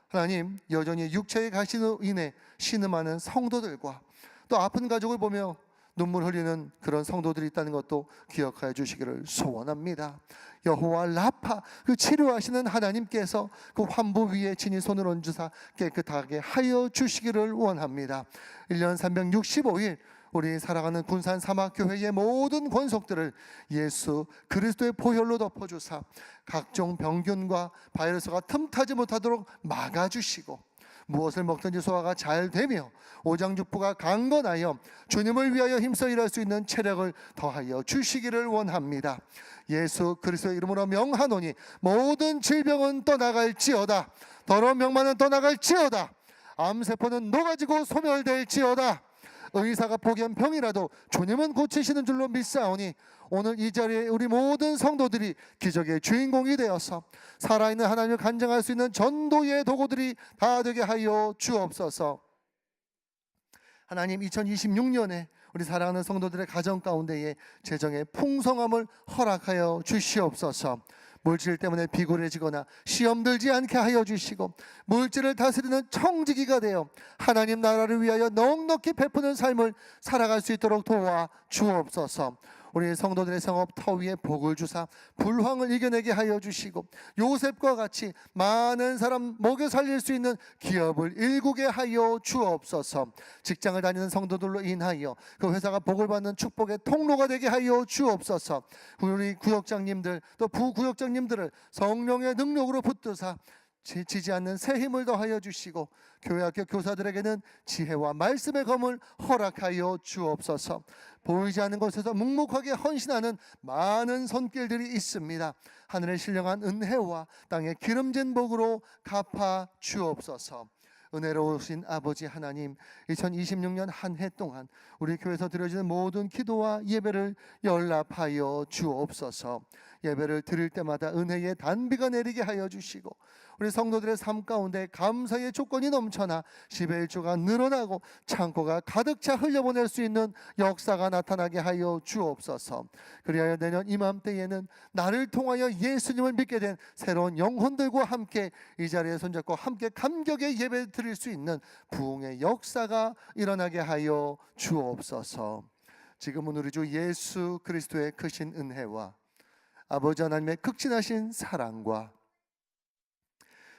하나님, 여전히 육체의 가시로 인해 신음하는 성도들과 또 아픈 가족을 보며 눈물 흘리는 그런 성도들이 있다는 것도 기억하여 주시기를 소원합니다. 여호와 라파, 그 치료하시는 하나님께서 그 환부 위에 친히 손을 얹으사 깨끗하게 하여 주시기를 원합니다. 1년 365일 우리 살아가는 군산 사막교회의 모든 권속들을 예수 그리스도의 보혈로 덮어주사 각종 병균과 바이러스가 틈타지 못하도록 막아주시고 무엇을 먹든지 소화가 잘 되며 오장육부가 강건하여 주님을 위하여 힘써 일할 수 있는 체력을 더하여 주시기를 원합니다. 예수 그리스도의 이름으로 명하노니 모든 질병은 떠나갈지어다. 더러운 병만은 떠나갈지어다. 암세포는 녹아지고 소멸될지어다. 의사가 포기한 병이라도 주님은 고치시는 줄로 믿사오니 오늘 이 자리에 우리 모든 성도들이 기적의 주인공이 되어서 살아있는 하나님을 간증할 수 있는 전도의 도구들이 다 되게 하여 주옵소서. 하나님, 2026년에 우리 사랑하는 성도들의 가정 가운데에 재정의 풍성함을 허락하여 주시옵소서. 물질 때문에 비굴해지거나 시험 들지 않게 하여 주시고 물질을 다스리는 청지기가 되어 하나님 나라를 위하여 넉넉히 베푸는 삶을 살아갈 수 있도록 도와 주옵소서. 우리 성도들의 성업 터 위에 복을 주사 불황을 이겨내게 하여 주시고 요셉과 같이 많은 사람 먹여 살릴 수 있는 기업을 일구게 하여 주옵소서. 직장을 다니는 성도들로 인하여 그 회사가 복을 받는 축복의 통로가 되게 하여 주옵소서. 우리 구역장님들 또 부구역장님들을 성령의 능력으로 붙드사 지치지 않는 새 힘을 더하여 주시고 교회학교 교사들에게는 지혜와 말씀의 검을 허락하여 주옵소서. 보이지 않는 곳에서 묵묵하게 헌신하는 많은 손길들이 있습니다. 하늘의 신령한 은혜와 땅의 기름진 복으로 갚아 주옵소서. 은혜로우신 아버지 하나님, 2026년 한 해 동안 우리 교회에서 드려지는 모든 기도와 예배를 연락하여 주옵소서. 예배를 드릴 때마다 은혜의 단비가 내리게 하여 주시고 우리 성도들의 삶 가운데 감사의 조건이 넘쳐나 11조가 늘어나고 창고가 가득 차 흘려보낼 수 있는 역사가 나타나게 하여 주옵소서. 그리하여 내년 이맘때에는 나를 통하여 예수님을 믿게 된 새로운 영혼들과 함께 이 자리에 손잡고 함께 감격의 예배 드릴 수 있는 부흥의 역사가 일어나게 하여 주옵소서. 지금은 우리 주 예수 그리스도의 크신 은혜와 아버지 하나님의 극진하신 사랑과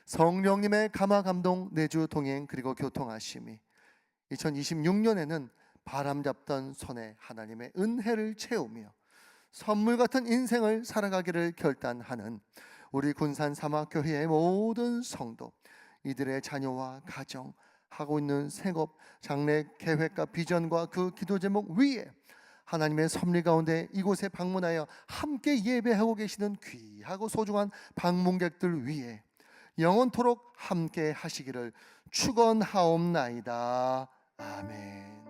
성령님의 감화 감동 내주 동행 그리고 교통하심이 2026년에는 바람 잡던 손에 하나님의 은혜를 채우며 선물 같은 인생을 살아가기를 결단하는 우리 군산 사막교회의 모든 성도, 이들의 자녀와 가정, 하고 있는 생업, 장래 계획과 비전과 그 기도 제목 위에 하나님의 섭리 가운데 이곳에 방문하여 함께 예배하고 계시는 귀하고 소중한 방문객들 위에 영원토록 함께 하시기를 축원하옵나이다. 아멘.